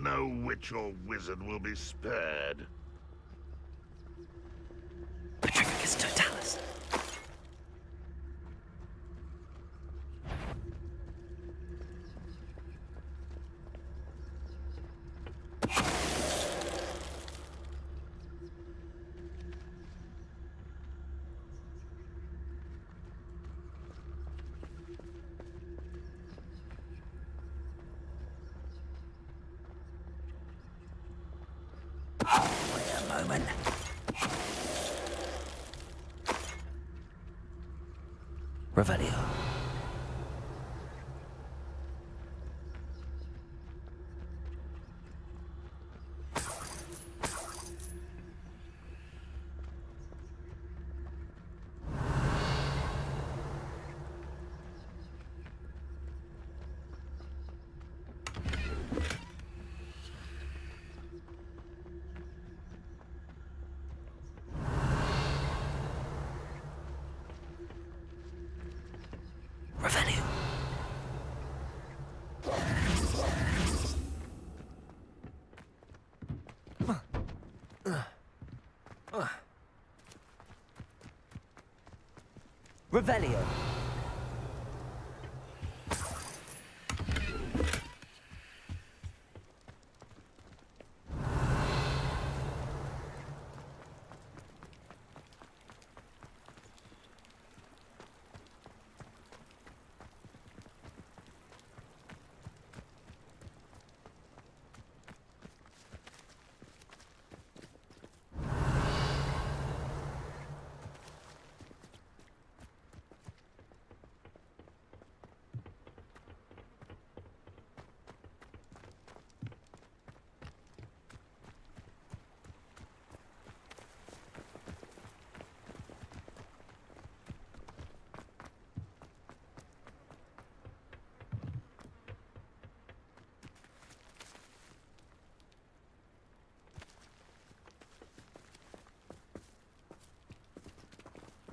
Speaker 13: No witch or wizard will be spared.
Speaker 1: Petrificus Totalis.
Speaker 6: Wait a moment.
Speaker 1: Revelio. Revelio. Revelio.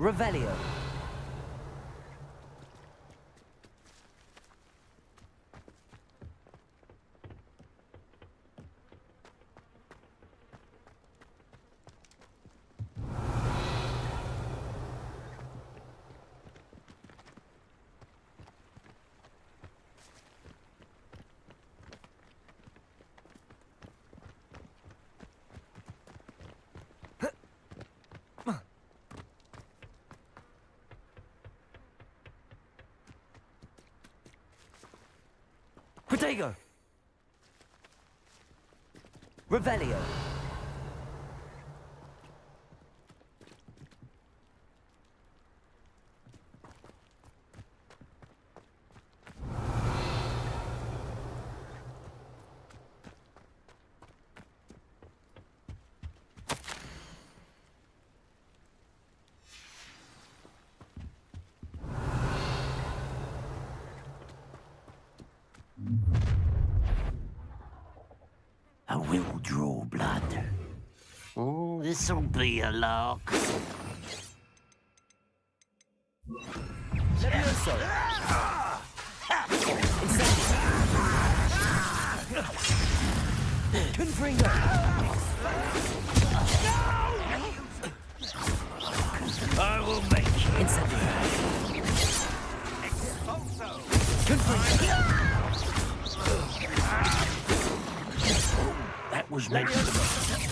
Speaker 1: Revelio. Protego! Revelio.
Speaker 9: I will draw blood. Oh, this'll be a lark.
Speaker 1: Levioso! Confringo!
Speaker 9: I will make you.
Speaker 1: Incendiary! Confringo!
Speaker 9: That was meant to be.